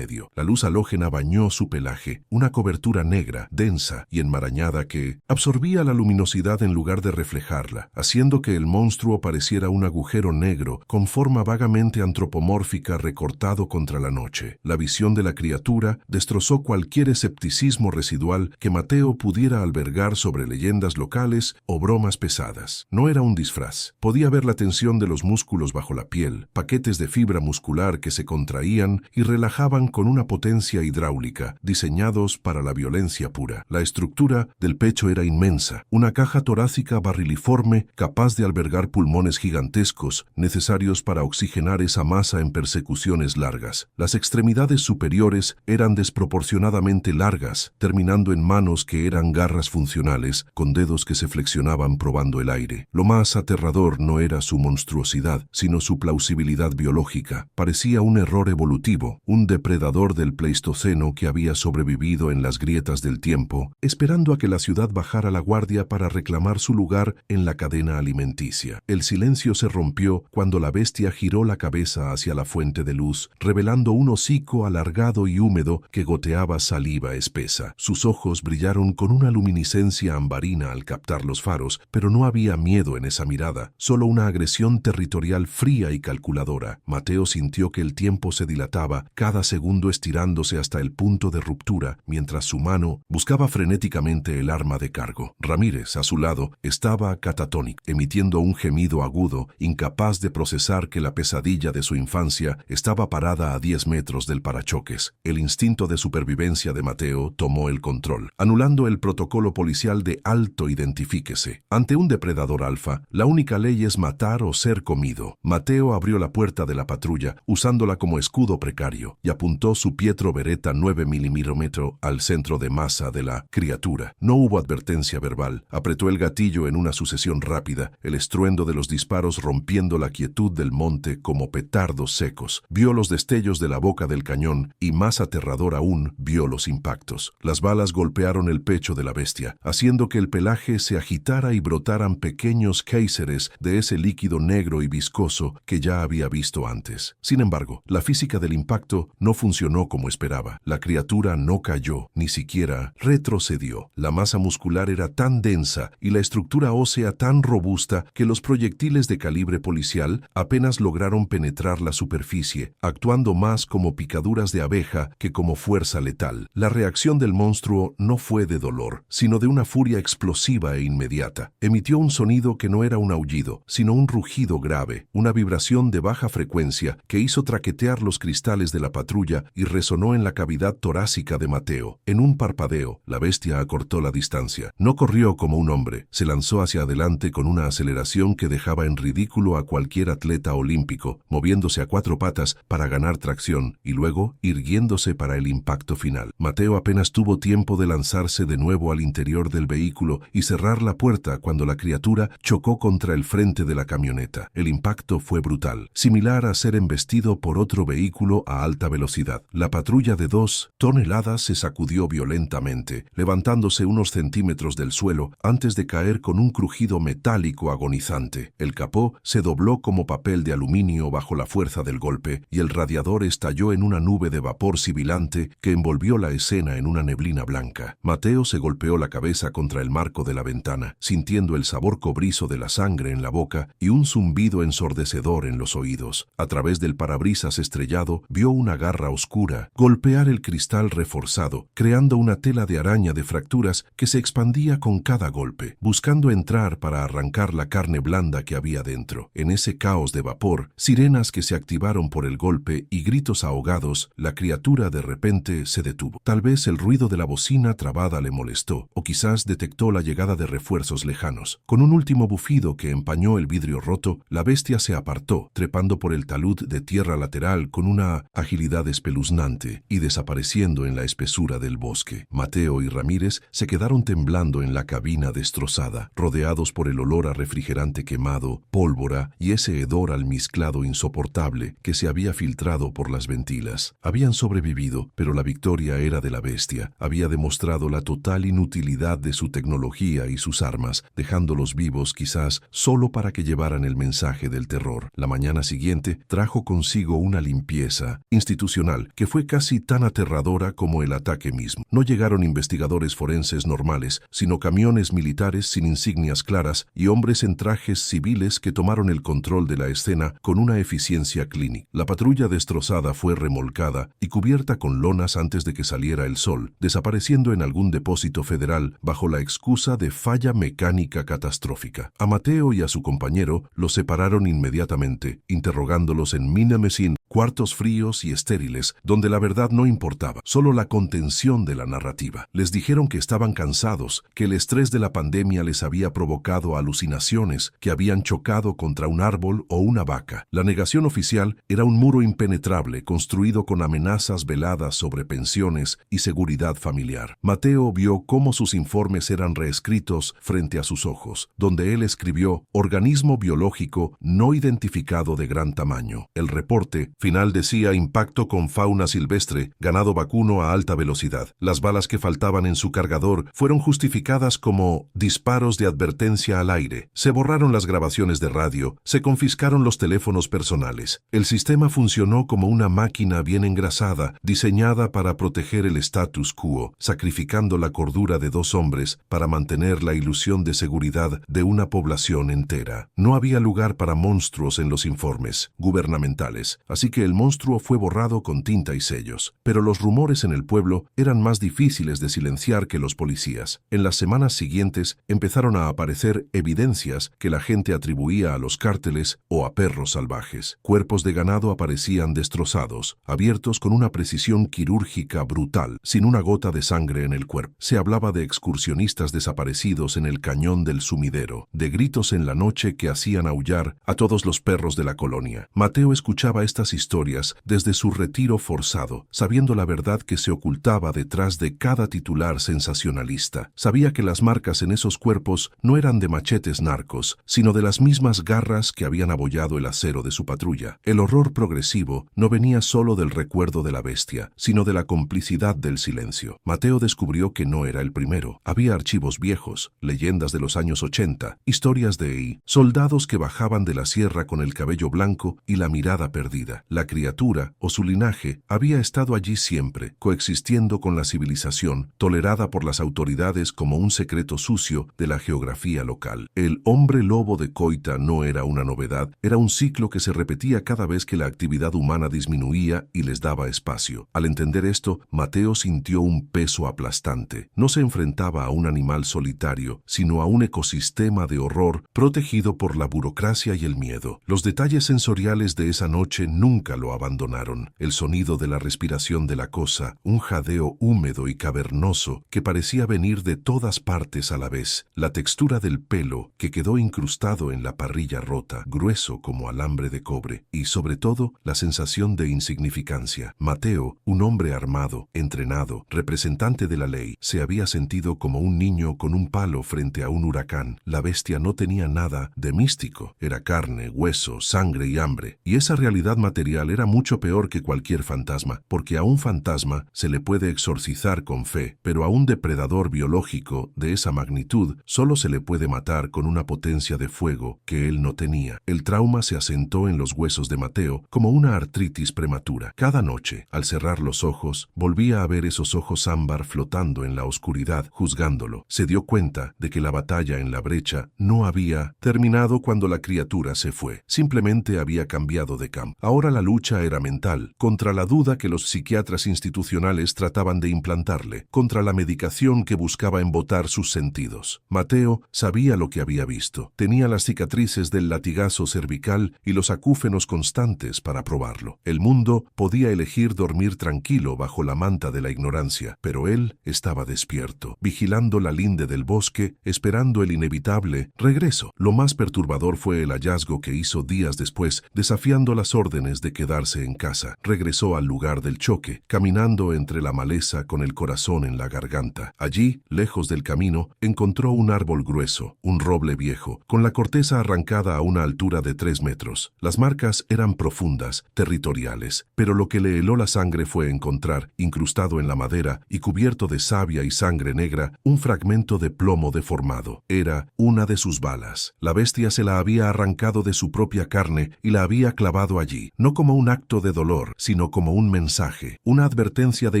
La luz halógena bañó su pelaje, una cobertura negra, densa y enmarañada que absorbía la luminosidad en lugar de reflejarla, haciendo que el monstruo pareciera un agujero negro con forma vagamente antropomórfica recortado contra la noche. La visión de la criatura destrozó cualquier escepticismo residual que Mateo pudiera albergar sobre leyendas locales o bromas pesadas. No era un disfraz. Podía ver la tensión de los músculos bajo la piel, paquetes de fibra muscular que se contraían y relajaban con una potencia hidráulica, diseñados para la violencia pura. La estructura del pecho era inmensa, una caja torácica barriliforme capaz de albergar pulmones gigantescos necesarios para oxigenar esa masa en persecuciones largas. Las extremidades superiores eran desproporcionadamente largas, terminando en manos que eran garras funcionales, con dedos que se flexionaban probando el aire. Lo más aterrador no era su monstruosidad, sino su plausibilidad biológica. Parecía un error evolutivo, un depredador del Pleistoceno que había sobrevivido en las grietas del tiempo, esperando a que la ciudad bajara la guardia para reclamar su lugar en la cadena alimenticia. El silencio se rompió cuando la bestia giró la cabeza hacia la fuente de luz, revelando un hocico alargado y húmedo que goteaba saliva espesa. Sus ojos brillaron con una luminiscencia ambarina al captar los faros, pero no había miedo en esa mirada, solo una agresión territorial fría y calculadora. Mateo sintió que el tiempo se dilataba, cada segundo estirándose hasta el punto de ruptura, mientras su mano buscaba frenéticamente el arma de cargo. Ramírez, a su lado, estaba catatónico, emitiendo un gemido agudo, incapaz de procesar que la pesadilla de su infancia estaba parada a 10 metros del parachoques. El instinto de supervivencia de Mateo tomó el control, anulando el protocolo policial de alto identifíquese. Ante un depredador alfa, la única ley es matar o ser comido. Mateo abrió la puerta de la patrulla, usándola como escudo precario, y apuntó su Pietro Beretta 9 mm al centro de masa de la criatura. No hubo advertencia verbal. Apretó el gatillo en una sucesión rápida, el estruendo de los disparos rompiendo la quietud del monte como petardos secos. Vio los destellos de la boca del cañón y, más aterrador aún, vio los impactos. Las balas golpearon el pecho de la bestia, haciendo que el pelaje se agitara y brotaran pequeños géiseres de ese líquido negro y viscoso que ya había visto antes. Sin embargo, la física del impacto no funcionó como esperaba. La criatura no cayó, ni siquiera retrocedió. La masa muscular era tan densa y la estructura ósea tan robusta que los proyectiles de calibre policial apenas lograron penetrar la superficie, actuando más como picaduras de abeja que como fuerza letal. La reacción del monstruo no fue de dolor, sino de una furia explosiva e inmediata. Emitió un sonido que no era un aullido, sino un rugido grave, una vibración de baja frecuencia que hizo traquetear los cristales de la patrulla y resonó en la cavidad torácica de Mateo. En un parpadeo, la bestia acortó la distancia. No corrió como un hombre, se lanzó hacia adelante con una aceleración que dejaba en ridículo a cualquier atleta olímpico, moviéndose a 4 patas para ganar tracción y luego irguiéndose para el impacto final. Mateo apenas tuvo tiempo de lanzarse de nuevo al interior del vehículo y cerrar la puerta cuando la criatura chocó contra el frente de la camioneta. El impacto fue brutal, similar a ser embestido por otro vehículo a alta velocidad. La patrulla de 2 toneladas se sacudió violentamente, levantándose unos centímetros del suelo antes de caer con un crujido metálico agonizante. El capó se dobló como papel de aluminio bajo la fuerza del golpe y el radiador estalló en una nube de vapor sibilante que envolvió la escena en una neblina blanca. Mateo se golpeó la cabeza contra el marco de la ventana, sintiendo el sabor cobrizo de la sangre en la boca y un zumbido ensordecedor en los oídos. A través del parabrisas estrellado vio una garra oscura golpear el cristal reforzado, creando una tela de araña de fracturas que se expandía con cada golpe, buscando entrar para arrancar la carne blanda que había dentro. En ese caos de vapor, sirenas que se activaron por el golpe y gritos ahogados, la criatura de repente se detuvo. Tal vez el ruido de la bocina trabada le molestó, o quizás detectó la llegada de refuerzos lejanos. Con un último bufido que empañó el vidrio roto, la bestia se apartó, trepando por el talud de tierra lateral con una agilidad espeluznante y desapareciendo en la espesura del bosque. Mateo y Ramírez se quedaron temblando en la cabina destrozada, rodeados por el olor a refrigerante quemado, pólvora y ese hedor almizclado insoportable que se había filtrado por las ventilas. Habían sobrevivido, pero la victoria era de la bestia. Había demostrado la total inutilidad de su tecnología y sus armas, dejándolos vivos quizás solo para que llevaran el mensaje del terror. La mañana siguiente trajo consigo una limpieza institucional que fue casi tan aterradora como el ataque mismo. No llegaron investigadores forenses normales, sino camiones militares sin insignias claras y hombres en trajes civiles que tomaron el control de la escena con una eficiencia clínica. La patrulla destrozada fue remolcada y cubierta con lonas antes de que saliera el sol, desapareciendo en algún depósito federal bajo la excusa de falla mecánica catastrófica. A Mateo y a su compañero los separaron inmediatamente, interrogándolos en Minnemesin, cuartos fríos y estériles, donde la verdad no importaba, solo la contención de la narrativa. Les dijeron que estaban cansados, que el estrés de la pandemia les había provocado alucinaciones, que habían chocado contra un árbol o una vaca. La negación oficial era un muro impenetrable construido con amenazas veladas sobre pensiones y seguridad familiar. Mateo vio cómo sus informes eran reescritos frente a sus ojos, donde él escribió «organismo biológico no identificado de gran tamaño». El reporte final decía «impacto con fauna silvestre, ganado vacuno a alta velocidad». Las balas que faltaban en su cargador fueron justificadas como disparos de advertencia al aire. Se borraron las grabaciones de radio, se confiscaron los teléfonos personales. El sistema funcionó como una máquina bien engrasada, diseñada para proteger el status quo, sacrificando la cordura de 2 hombres para mantener la ilusión de seguridad de una población entera. No había lugar para monstruos en los informes gubernamentales, así que el monstruo fue borrado con tinta y sellos. Pero los rumores en el pueblo eran más difíciles de silenciar que los policías. En las semanas siguientes empezaron a aparecer evidencias que la gente atribuía a los cárteles o a perros salvajes. Cuerpos de ganado aparecían destrozados, abiertos con una precisión quirúrgica brutal, sin una gota de sangre en el cuerpo. Se hablaba de excursionistas desaparecidos en el cañón del sumidero, de gritos en la noche que hacían aullar a todos los perros de la colonia. Mateo escuchaba estas historias desde su retiro forzado, sabiendo la verdad que se ocultaba detrás de cada titular sensacionalista. Sabía que las marcas en esos cuerpos no eran de machetes narcos, sino de las mismas garras que habían abollado el acero de su patrulla. El horror progresivo no venía solo del recuerdo de la bestia, sino de la complicidad del silencio. Mateo descubrió que no era el primero. Había archivos viejos, leyendas de los años 80, historias de soldados que bajaban de la sierra con el cabello blanco y la mirada perdida. La criatura, o su linaje, había estado allí siempre, coexistiendo con la civilización, tolerada por las autoridades como un secreto sucio de la geografía local. El hombre lobo de Coita no era una novedad, era un ciclo que se repetía cada vez que la actividad humana disminuía y les daba espacio. Al entender esto, Mateo sintió un peso aplastante. No se enfrentaba a un animal solitario, sino a un ecosistema de horror protegido por la burocracia y el miedo. Los detalles sensoriales de esa noche nunca lo abandonaron. El sonido de la respiración de la cosa, un jadeo húmedo y cavernoso que parecía venir de todas partes a la vez. La textura del pelo que quedó incrustado en la parrilla rota, grueso como alambre de cobre, y sobre todo la sensación de insignificancia. Mateo, un hombre armado, entrenado, representante de la ley, se había sentido como un niño con un palo frente a un huracán. La bestia no tenía nada de místico. Era carne, hueso, sangre y hambre. Y esa realidad material era mucho peor que cualquier fantasma, porque a un fantasma se le puede exorcizar con fe, pero a un depredador biológico de esa magnitud solo se le puede matar con una potencia de fuego que él no tenía. El trauma se asentó en los huesos de Mateo como una artritis prematura. Cada noche, al cerrar los ojos, volvía a ver esos ojos ámbar flotando en la oscuridad, juzgándolo. Se dio cuenta de que la batalla en la brecha no había terminado cuando la criatura se fue. Simplemente había cambiado de campo. Ahora la lucha era mental, contra la duda que los psiquiatras institucionales trataban de implantarle, contra la medicación que buscaba embotar sus sentidos. Mateo sabía lo que había visto. Tenía las cicatrices del latigazo cervical y los acúfenos constantes para probarlo. El mundo podía elegir dormir tranquilo bajo la manta de la ignorancia, pero él estaba despierto, vigilando la linde del bosque, esperando el inevitable regreso. Lo más perturbador fue el hallazgo que hizo días después, desafiando las órdenes de quedarse en casa. Regresó al lugar del choque, caminando entre la maleza con el corazón en la garganta. Allí, lejos del camino, encontró un árbol grueso, un roble viejo, con la corteza arrancada a una altura de 3 metros. Las marcas eran profundas, territoriales, pero lo que le heló la sangre fue encontrar, incrustado en la madera y cubierto de savia y sangre negra, un fragmento de plomo deformado. Era una de sus balas. La bestia se la había arrancado de su propia carne y la había clavado allí, no no como un acto de dolor, sino como un mensaje, una advertencia de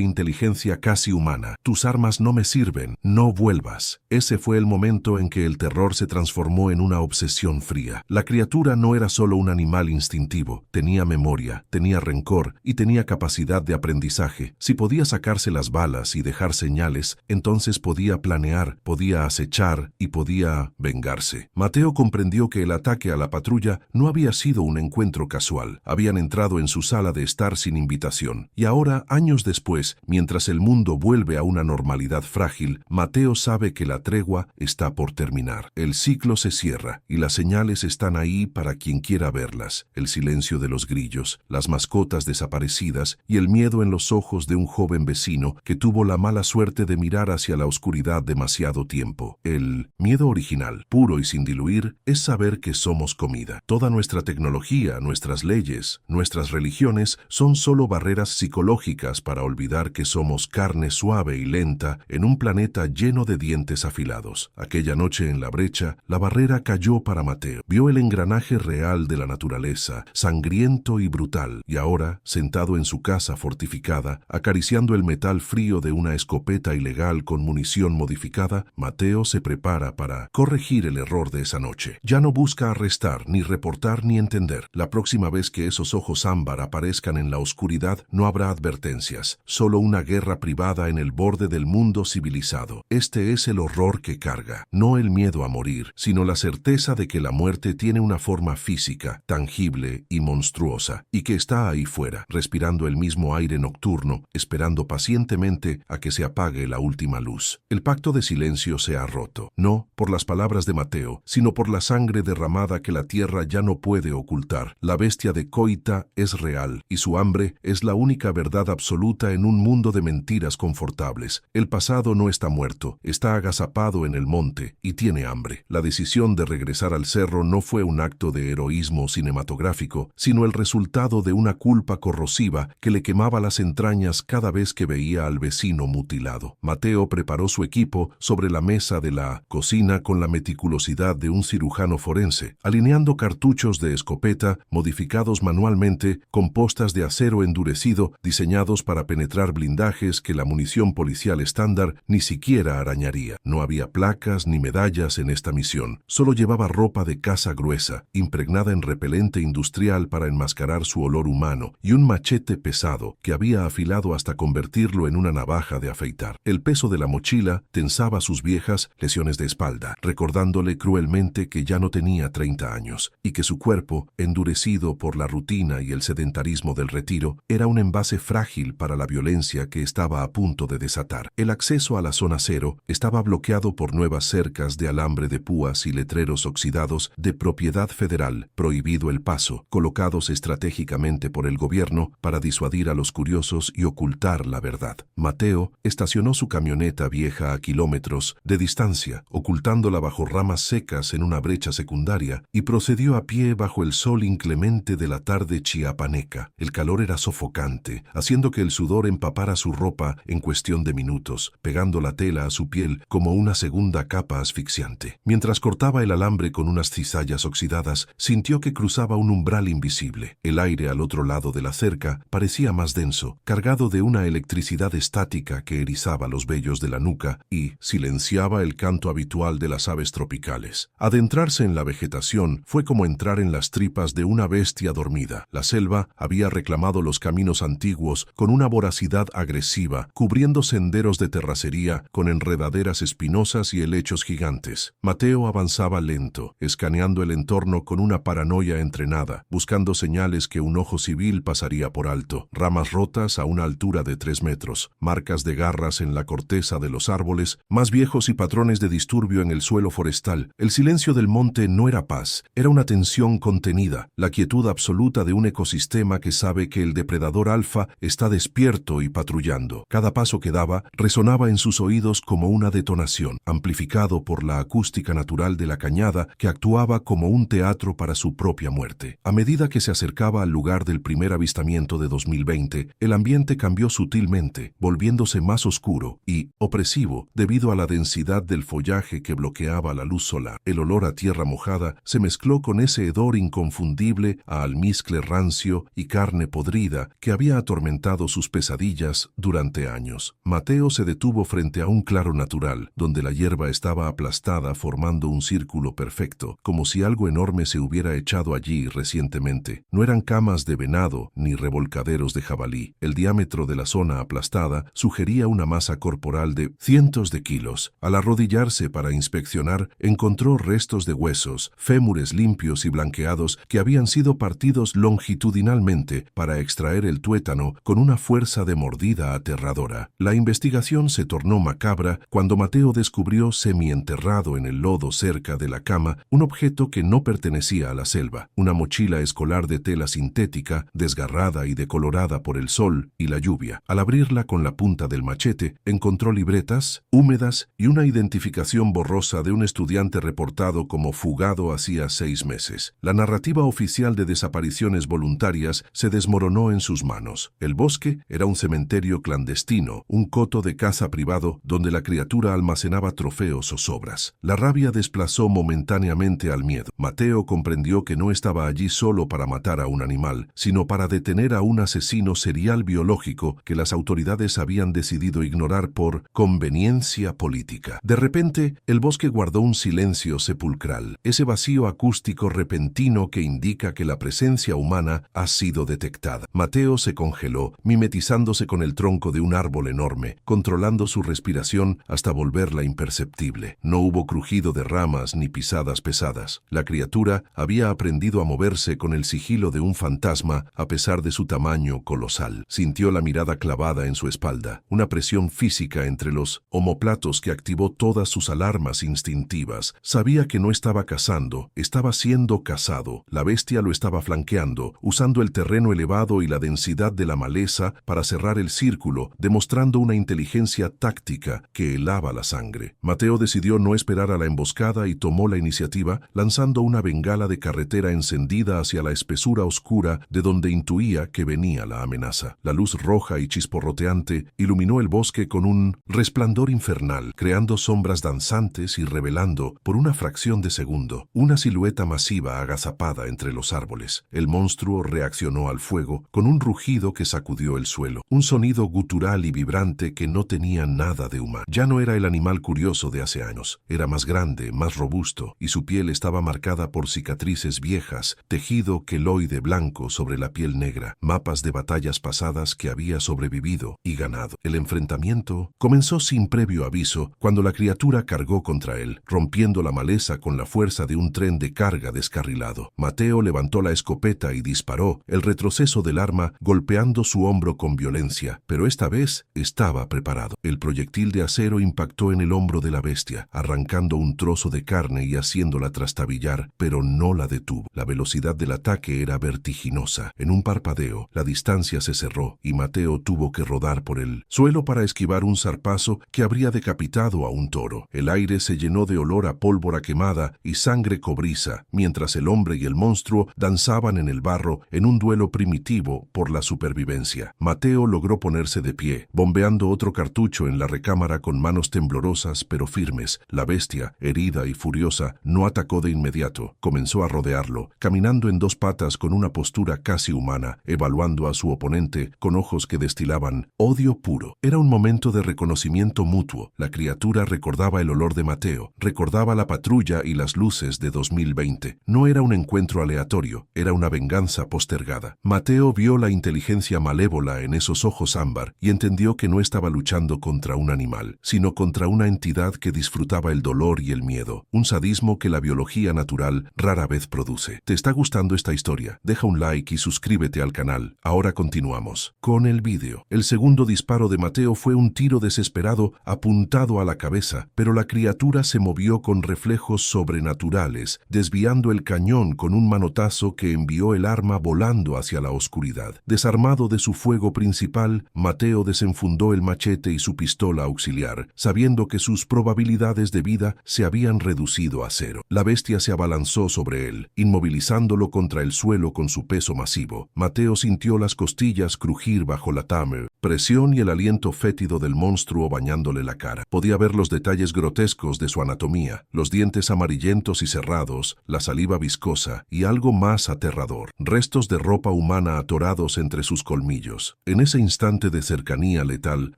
inteligencia casi humana. Tus armas no me sirven, no vuelvas. Ese fue el momento en que el terror se transformó en una obsesión fría. La criatura no era solo un animal instintivo, tenía memoria, tenía rencor y tenía capacidad de aprendizaje. Si podía sacarse las balas y dejar señales, entonces podía planear, podía acechar y podía vengarse. Mateo comprendió que el ataque a la patrulla no había sido un encuentro casual. Habían entrado en su sala de estar sin invitación. Y ahora, años después, mientras el mundo vuelve a una normalidad frágil, Mateo sabe que la tregua está por terminar. El ciclo se cierra y las señales están ahí para quien quiera verlas. El silencio de los grillos, las mascotas desaparecidas y el miedo en los ojos de un joven vecino que tuvo la mala suerte de mirar hacia la oscuridad demasiado tiempo. El miedo original, puro y sin diluir, es saber que somos comida. Toda nuestra tecnología, nuestras leyes, nuestras religiones son solo barreras psicológicas para olvidar que somos carne suave y lenta en un planeta lleno de dientes afilados. Aquella noche en la brecha, la barrera cayó para Mateo. Vio el engranaje real de la naturaleza, sangriento y brutal, y ahora, sentado en su casa fortificada, acariciando el metal frío de una escopeta ilegal con munición modificada, Mateo se prepara para corregir el error de esa noche. Ya no busca arrestar, ni reportar, ni entender. La próxima vez que esos ojos ámbar aparezcan en la oscuridad, no habrá advertencias, solo una guerra privada en el borde del mundo civilizado. Este es el horror que carga, no el miedo a morir, sino la certeza de que la muerte tiene una forma física, tangible y monstruosa, y que está ahí fuera, respirando el mismo aire nocturno, esperando pacientemente a que se apague la última luz. El pacto de silencio se ha roto, no por las palabras de Mateo, sino por la sangre derramada que la tierra ya no puede ocultar. La bestia de Coita es real, y su hambre es la única verdad absoluta en un mundo de mentiras confortables. El pasado no está muerto, está agazapado en el monte y tiene hambre. La decisión de regresar al cerro no fue un acto de heroísmo cinematográfico, sino el resultado de una culpa corrosiva que le quemaba las entrañas cada vez que veía al vecino mutilado. Mateo preparó su equipo sobre la mesa de la cocina con la meticulosidad de un cirujano forense, alineando cartuchos de escopeta modificados manualmente con postas de acero endurecido diseñados para penetrar blindajes que la munición policial estándar ni siquiera arañaría. No había placas ni medallas en esta misión, solo llevaba ropa de caza gruesa, impregnada en repelente industrial para enmascarar su olor humano, y un machete pesado que había afilado hasta convertirlo en una navaja de afeitar. El peso de la mochila tensaba sus viejas lesiones de espalda, recordándole cruelmente que ya no tenía 30 años, y que su cuerpo, endurecido por la rutina y el sedentarismo del retiro, era un envase frágil para la violencia que estaba a punto de desatar. El acceso a la zona cero estaba bloqueado por nuevas cercas de alambre de púas y letreros oxidados de propiedad federal, prohibido el paso, colocados estratégicamente por el gobierno para disuadir a los curiosos y ocultar la verdad. Mateo estacionó su camioneta vieja a kilómetros de distancia, ocultándola bajo ramas secas en una brecha secundaria, y procedió a pie bajo el sol inclemente de la tarde chiapaneca. El calor era sofocante, haciendo que el sudor empapara su ropa en cuestión de minutos, pegando la tela a su piel como una segunda capa asfixiante. Mientras cortaba el alambre con unas cizallas oxidadas, sintió que cruzaba un umbral invisible. El aire al otro lado de la cerca parecía más denso, cargado de una electricidad estática que erizaba los vellos de la nuca y silenciaba el canto habitual de las aves tropicales. Adentrarse en la vegetación fue como entrar en las tripas de una bestia dormida. La selva había reclamado los caminos antiguos con una voracidad agresiva, cubriendo senderos de terracería con enredaderas espinosas y helechos gigantes. Mateo avanzaba lento, escaneando el entorno con una paranoia entrenada, buscando señales que un ojo civil pasaría por alto. Ramas rotas a una altura de 3 metros, marcas de garras en la corteza de los árboles, más viejos y patrones de disturbio en el suelo forestal. El silencio del monte no era paz, era una tensión contenida, la quietud absoluta de un ecosistema que sabe que el depredador alfa está despierto y patrullando. Cada paso que daba resonaba en sus oídos como una detonación, amplificado por la acústica natural de la cañada que actuaba como un teatro para su propia muerte. A medida que se acercaba al lugar del primer avistamiento de 2020, el ambiente cambió sutilmente, volviéndose más oscuro y opresivo debido a la densidad del follaje que bloqueaba la luz solar. El olor a tierra mojada se mezcló con ese hedor inconfundible a almizcle rancio y carne podrida que había atormentado sus pesadillas durante años. Mateo se detuvo frente a un claro natural, donde la hierba estaba aplastada formando un círculo perfecto, como si algo enorme se hubiera echado allí recientemente. No eran camas de venado ni revolcaderos de jabalí. El diámetro de la zona aplastada sugería una masa corporal de cientos de kilos. Al arrodillarse para inspeccionar, encontró restos de huesos, fémures limpios y blanqueados que habían sido partidos longitudinalmente para extraer el tuétano con una fuerza de mordida aterradora. La investigación se tornó macabra cuando Mateo descubrió semienterrado en el lodo cerca de la cama un objeto que no pertenecía a la selva, una mochila escolar de tela sintética, desgarrada y decolorada por el sol y la lluvia. Al abrirla con la punta del machete, encontró libretas húmedas y una identificación borrosa de un estudiante reportado como fugado hacía 6 meses. La narrativa oficial de desapariciones voluntarias se desmoronó en sus manos. El bosque era un cementerio clandestino, un coto de caza privado donde la criatura almacenaba trofeos o sobras. La rabia desplazó momentáneamente al miedo. Mateo comprendió que no estaba allí solo para matar a un animal, sino para detener a un asesino serial biológico que las autoridades habían decidido ignorar por conveniencia política. De repente, el bosque guardó un silencio sepulcral, ese vacío acústico repentino que indica que la presencia humana ha sido detectada. Mateo se congeló, mimetizándose con el tronco de un árbol enorme, controlando su respiración hasta volverla imperceptible. No hubo crujido de ramas ni pisadas pesadas. La criatura había aprendido a moverse con el sigilo de un fantasma a pesar de su tamaño colosal. Sintió la mirada clavada en su espalda, una presión física entre los omóplatos que activó todas sus alarmas instintivas. Sabía que no estaba cazando, estaba siendo cazado. La bestia lo estaba flanqueando, usando el terreno elevado y la densidad de la maleza para cerrar el círculo, demostrando una inteligencia táctica que helaba la sangre. Mateo decidió no esperar a la emboscada y tomó la iniciativa, lanzando una bengala de carretera encendida hacia la espesura oscura de donde intuía que venía la amenaza. La luz roja y chisporroteante iluminó el bosque con un resplandor infernal, creando sombras danzantes y revelando, por una fracción de segundo, una silueta masiva agazapada entre los árboles. El monstruo reaccionó al fuego con un rugido que sacudió el suelo, un sonido gutural y vibrante que no tenía nada de humano. Ya no era el animal curioso de hace años. Era más grande, más robusto, y su piel estaba marcada por cicatrices viejas, tejido queloide blanco sobre la piel negra, mapas de batallas pasadas que había sobrevivido y ganado. El enfrentamiento comenzó sin previo aviso cuando la criatura cargó contra él, rompiendo la maleza con la fuerza de un tren de carga descarrilado. Mateo levantó la escopeta y disparó, el retroceso del arma golpeando su hombro con violencia, pero esta vez estaba preparado. El proyectil de acero impactó en el hombro de la bestia, arrancando un trozo de carne y haciéndola trastabillar, pero no la detuvo. La velocidad del ataque era vertiginosa. En un parpadeo, la distancia se cerró y Mateo tuvo que rodar por el suelo para esquivar un zarpazo que habría decapitado a un toro. El aire se llenó de olor a pólvora quemada y sangre cobriza, mientras el hombre y el monstruo danzaban en el barro en un duelo primitivo por la supervivencia. Mateo logró ponerse de pie, bombeando otro cartucho en la recámara con manos temblorosas pero firmes. La bestia, herida y furiosa, no atacó de inmediato. Comenzó a rodearlo, caminando en 2 patas con una postura casi humana, evaluando a su oponente con ojos que destilaban odio puro. Era un momento de reconocimiento mutuo. La criatura recordaba el olor de Mateo, recordaba la patrulla y las luces de 2020. No era un encuentro aleatorio, era una venganza postergada. Mateo vio la inteligencia malévola en esos ojos ámbar y entendió que no estaba luchando contra un animal, sino contra una entidad que disfrutaba el dolor y el miedo, un sadismo que la biología natural rara vez produce. ¿Te está gustando esta historia? Deja un like y suscríbete al canal. Ahora continuamos con el vídeo. El segundo disparo de Mateo fue un tiro desesperado apuntado a la cabeza, pero la criatura se movió con reflejos sobrenaturales, desviando el cañón con un manotazo que envió el arma volando hacia la oscuridad. Desarmado de su fuego principal, Mateo desenfundó el machete y su pistola auxiliar, sabiendo que sus probabilidades de vida se habían reducido a 0. La bestia se abalanzó sobre él, inmovilizándolo contra el suelo con su peso masivo. Mateo sintió las costillas crujir bajo la tamer, presión y el aliento fétido del monstruo bañándole la cara. Podía ver los detalles grotescos de su anatomía, los dientes amarillentos y cerrados, la saliva viscosa y algo más aterrador, terror, restos de ropa humana atorados entre sus colmillos. En ese instante de cercanía letal,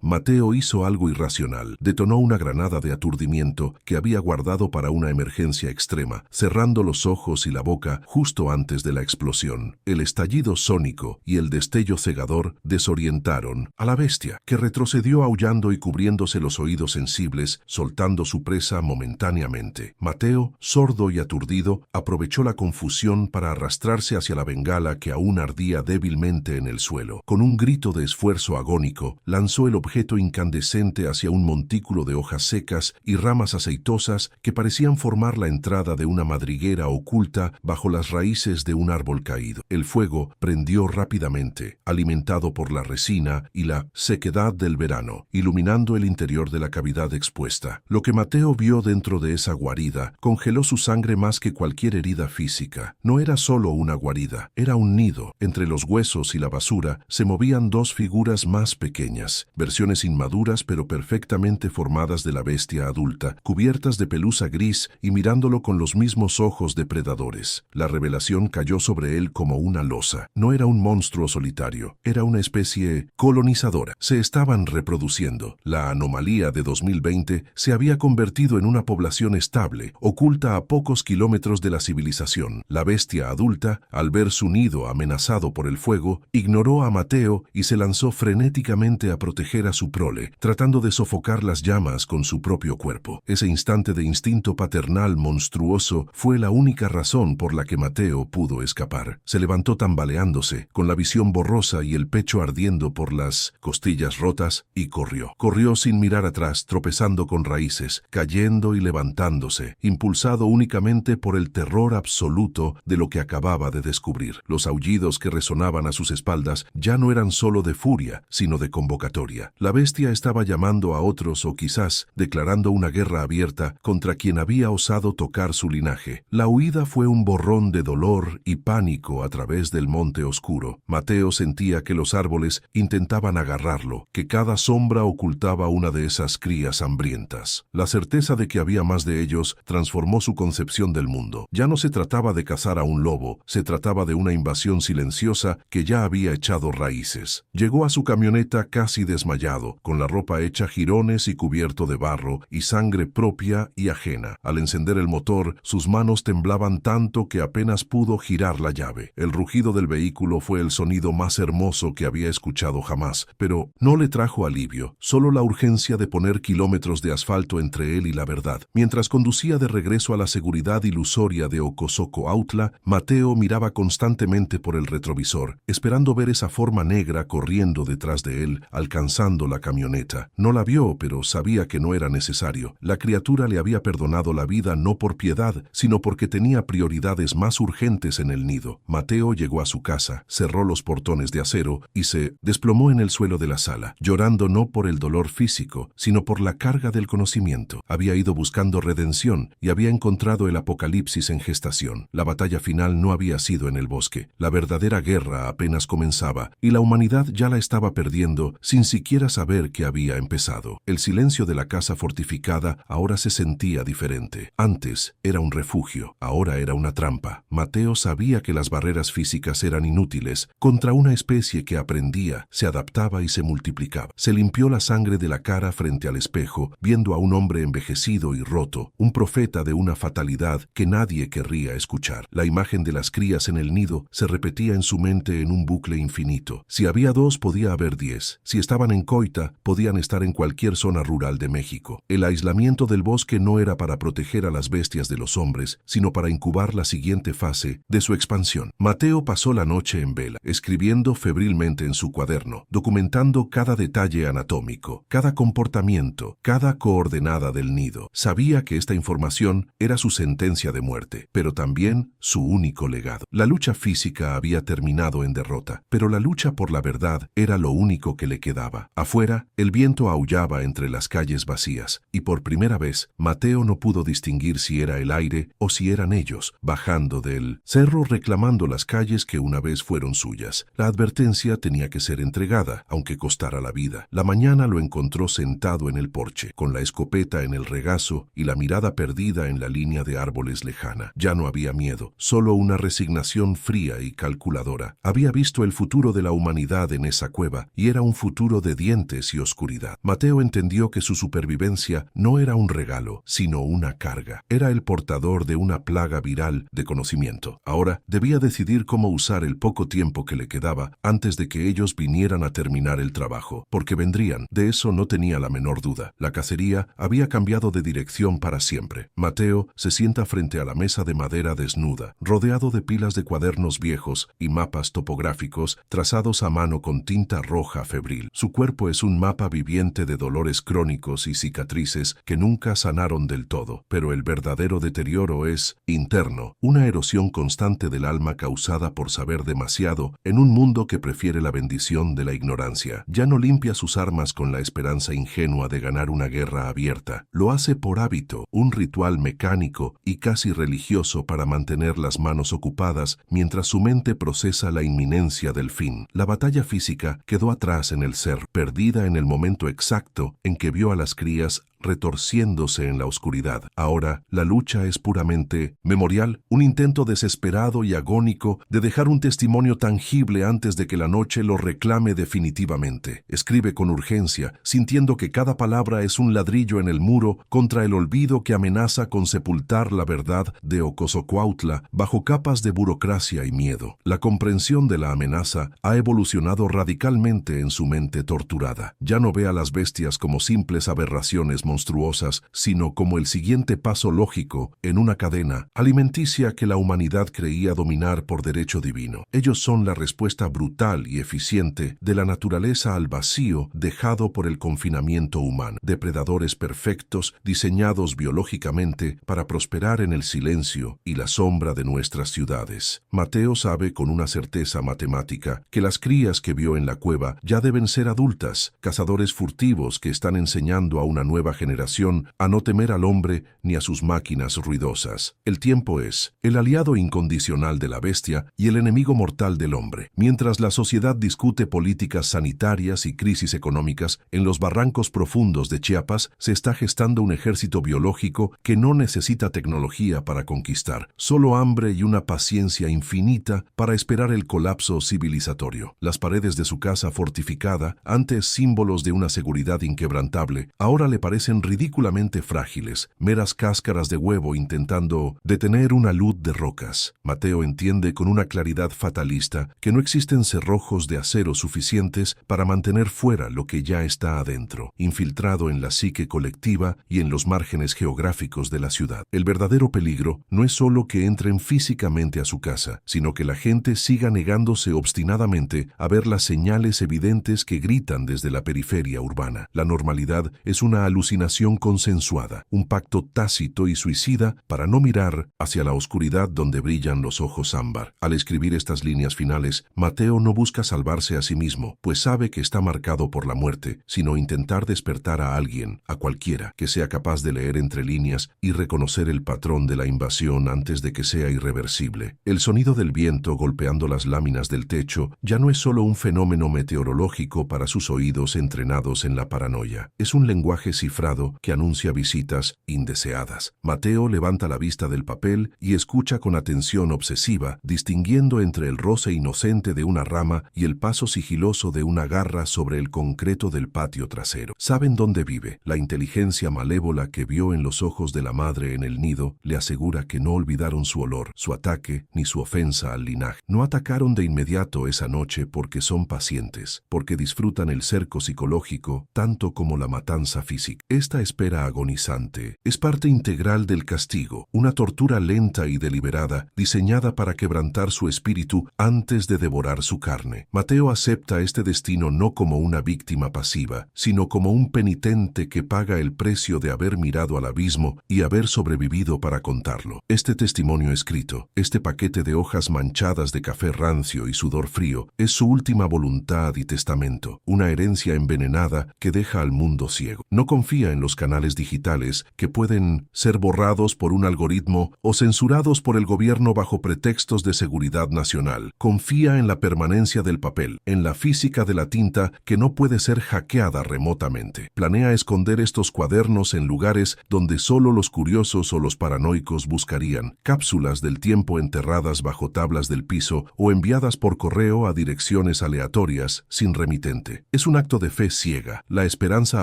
Mateo hizo algo irracional. Detonó una granada de aturdimiento que había guardado para una emergencia extrema, cerrando los ojos y la boca justo antes de la explosión. El estallido sónico y el destello cegador desorientaron a la bestia, que retrocedió aullando y cubriéndose los oídos sensibles, soltando su presa momentáneamente. Mateo, sordo y aturdido, aprovechó la confusión para arrastrarse hacia la bengala que aún ardía débilmente en el suelo. Con un grito de esfuerzo agónico, lanzó el objeto incandescente hacia un montículo de hojas secas y ramas aceitosas que parecían formar la entrada de una madriguera oculta bajo las raíces de un árbol caído. El fuego prendió rápidamente, alimentado por la resina y la sequedad del verano, iluminando el interior de la cavidad expuesta. Lo que Mateo vio dentro de esa guarida congeló su sangre más que cualquier herida física. No era solo una guarida, era un nido. Entre los huesos y la basura se movían dos figuras más pequeñas, versiones inmaduras pero perfectamente formadas de la bestia adulta, cubiertas de pelusa gris y mirándolo con los mismos ojos depredadores. La revelación cayó sobre él como una losa. No era un monstruo solitario, era una especie colonizadora. Se estaban reproduciendo. La anomalía de 2020 se había convertido en una población estable, oculta a pocos kilómetros de la civilización. La bestia adulta, al ver su nido amenazado por el fuego, ignoró a Mateo y se lanzó frenéticamente a proteger a su prole, tratando de sofocar las llamas con su propio cuerpo. Ese instante de instinto paternal monstruoso fue la única razón por la que Mateo pudo escapar. Se levantó tambaleándose, con la visión borrosa y el pecho ardiendo por las costillas rotas, y corrió. Corrió sin mirar atrás, tropezando con raíces, cayendo y levantándose, impulsado únicamente por el terror absoluto de lo que acababa de descubrir. Los aullidos que resonaban a sus espaldas ya no eran solo de furia, sino de convocatoria. La bestia estaba llamando a otros o quizás declarando una guerra abierta contra quien había osado tocar su linaje. La huida fue un borrón de dolor y pánico a través del monte oscuro. Mateo sentía que los árboles intentaban agarrarlo, que cada sombra ocultaba una de esas crías hambrientas. La certeza de que había más de ellos transformó su concepción del mundo. Ya no se trataba de cazar a un lobo, se trataba de una invasión silenciosa que ya había echado raíces. Llegó a su camioneta casi desmayado, con la ropa hecha jirones y cubierto de barro y sangre propia y ajena. Al encender el motor, sus manos temblaban tanto que apenas pudo girar la llave. El rugido del vehículo fue el sonido más hermoso que había escuchado jamás, pero no le trajo alivio, solo la urgencia de poner kilómetros de asfalto entre él y la verdad. Mientras conducía de regreso a la seguridad ilusoria de Ocosoco-Autla, Mateo miraba constantemente por el retrovisor, esperando ver esa forma negra corriendo detrás de él, alcanzando la camioneta. No la vio, pero sabía que no era necesario. La criatura le había perdonado la vida no por piedad, sino porque tenía prioridades más urgentes en el nido. Mateo llegó a su casa, cerró los portones de acero y se desplomó en el suelo de la sala, llorando no por el dolor físico, sino por la carga del conocimiento. Había ido buscando redención y había encontrado el apocalipsis en gestación. La batalla final no había sido en el bosque. La verdadera guerra apenas comenzaba y la humanidad ya la estaba perdiendo sin siquiera saber que había empezado. El silencio de la casa fortificada ahora se sentía diferente. Antes era un refugio, ahora era una trampa. Mateo sabía que las barreras físicas eran inútiles contra una especie que aprendía, se adaptaba y se multiplicaba. Se limpió la sangre de la cara frente al espejo, viendo a un hombre envejecido y roto, un profeta de una fatalidad que nadie querría escuchar. La imagen de las crías en el nido se repetía en su mente en un bucle infinito. Si había dos, podía haber 10. Si estaban en Coita, podían estar en cualquier zona rural de México. El aislamiento del bosque no era para proteger a las bestias de los hombres, sino para incubar la siguiente fase de su expansión. Mateo pasó la noche en vela, escribiendo febrilmente en su cuaderno, documentando cada detalle anatómico, cada comportamiento, cada coordenada del nido. Sabía que esta información era su sentencia de muerte, pero también su único legado. La lucha física había terminado en derrota, pero la lucha por la verdad era lo único que le quedaba. Afuera, el viento aullaba entre las calles vacías, y por primera vez, Mateo no pudo distinguir si era el aire o si eran ellos, bajando del cerro reclamando las calles que una vez fueron suyas. La advertencia tenía que ser entregada, aunque costara la vida. La mañana lo encontró sentado en el porche, con la escopeta en el regazo y la mirada perdida en la línea de árboles lejana. Ya no había miedo, solo una resignación observación fría y calculadora. Había visto el futuro de la humanidad en esa cueva, y era un futuro de dientes y oscuridad. Mateo entendió que su supervivencia no era un regalo, sino una carga. Era el portador de una plaga viral de conocimiento. Ahora debía decidir cómo usar el poco tiempo que le quedaba antes de que ellos vinieran a terminar el trabajo, porque vendrían, de eso no tenía la menor duda. La cacería había cambiado de dirección para siempre. Mateo se sienta frente a la mesa de madera desnuda, rodeado de pilas de cuadernos viejos y mapas topográficos trazados a mano con tinta roja febril. Su cuerpo es un mapa viviente de dolores crónicos y cicatrices que nunca sanaron del todo, pero el verdadero deterioro es interno, una erosión constante del alma causada por saber demasiado en un mundo que prefiere la bendición de la ignorancia. Ya no limpia sus armas con la esperanza ingenua de ganar una guerra abierta. Lo hace por hábito, un ritual mecánico y casi religioso para mantener las manos ocupadas mientras su mente procesa la inminencia del fin. La batalla física quedó atrás en el ser, perdida en el momento exacto en que vio a las crías retorciéndose en la oscuridad. Ahora, la lucha es puramente memorial, un intento desesperado y agónico de dejar un testimonio tangible antes de que la noche lo reclame definitivamente. Escribe con urgencia, sintiendo que cada palabra es un ladrillo en el muro contra el olvido que amenaza con sepultar la verdad de Ocosocuautla bajo capas de burocracia y miedo. La comprensión de la amenaza ha evolucionado radicalmente en su mente torturada. Ya no ve a las bestias como simples aberraciones monstruosas, sino como el siguiente paso lógico en una cadena alimenticia que la humanidad creía dominar por derecho divino. Ellos son la respuesta brutal y eficiente de la naturaleza al vacío dejado por el confinamiento humano. Depredadores perfectos, diseñados biológicamente para prosperar en el silencio y la sombra de nuestras ciudades. Mateo sabe con una certeza matemática que las crías que vio en la cueva ya deben ser adultas, cazadores furtivos que están enseñando a una nueva generación a no temer al hombre ni a sus máquinas ruidosas. El tiempo es el aliado incondicional de la bestia y el enemigo mortal del hombre. Mientras la sociedad discute políticas sanitarias y crisis económicas, en los barrancos profundos de Chiapas se está gestando un ejército biológico que no necesita tecnología para conquistar, solo hambre y una paciencia infinita para esperar el colapso civilizatorio. Las paredes de su casa fortificada, antes símbolos de una seguridad inquebrantable, ahora le parecen ridículamente frágiles, meras cáscaras de huevo intentando detener una luz de rocas. Mateo entiende con una claridad fatalista que no existen cerrojos de acero suficientes para mantener fuera lo que ya está adentro, infiltrado en la psique colectiva y en los márgenes geográficos de la ciudad. El verdadero peligro no es solo que entren físicamente a su casa, sino que la gente siga negándose obstinadamente a ver las señales evidentes que gritan desde la periferia urbana. La normalidad es una alucinación consensuada, un pacto tácito y suicida para no mirar hacia la oscuridad donde brillan los ojos ámbar. Al escribir estas líneas finales, Mateo no busca salvarse a sí mismo, pues sabe que está marcado por la muerte, sino intentar despertar a alguien, a cualquiera, que sea capaz de leer entre líneas y reconocer el patrón de la invasión antes de que sea irreversible. El sonido del viento golpeando las láminas del techo ya no es solo un fenómeno meteorológico para sus oídos entrenados en la paranoia. Es un lenguaje cifrado que anuncia visitas indeseadas. Mateo levanta la vista del papel y escucha con atención obsesiva, distinguiendo entre el roce inocente de una rama y el paso sigiloso de una garra sobre el concreto del patio trasero. Saben dónde vive. La inteligencia malévola que vio en los ojos de la madre en el nido le asegura que no olvidaron su olor, su ataque ni su ofensa al linaje. No atacaron de inmediato esa noche porque son pacientes, porque disfrutan el cerco psicológico tanto como la matanza física. Esta espera agonizante es parte integral del castigo, una tortura lenta y deliberada diseñada para quebrantar su espíritu antes de devorar su carne. Mateo acepta este destino no como una víctima pasiva, sino como un penitente que paga el precio de haber mirado al abismo y haber sobrevivido para contarlo. Este testimonio escrito, este paquete de hojas manchadas de café rancio y sudor frío, es su última voluntad y testamento, una herencia envenenada que deja al mundo ciego. No confía confía en los canales digitales que pueden ser borrados por un algoritmo o censurados por el gobierno bajo pretextos de seguridad nacional. Confía en la permanencia del papel, en la física de la tinta que no puede ser hackeada remotamente. Planea esconder estos cuadernos en lugares donde solo los curiosos o los paranoicos buscarían, cápsulas del tiempo enterradas bajo tablas del piso o enviadas por correo a direcciones aleatorias sin remitente. Es un acto de fe ciega, la esperanza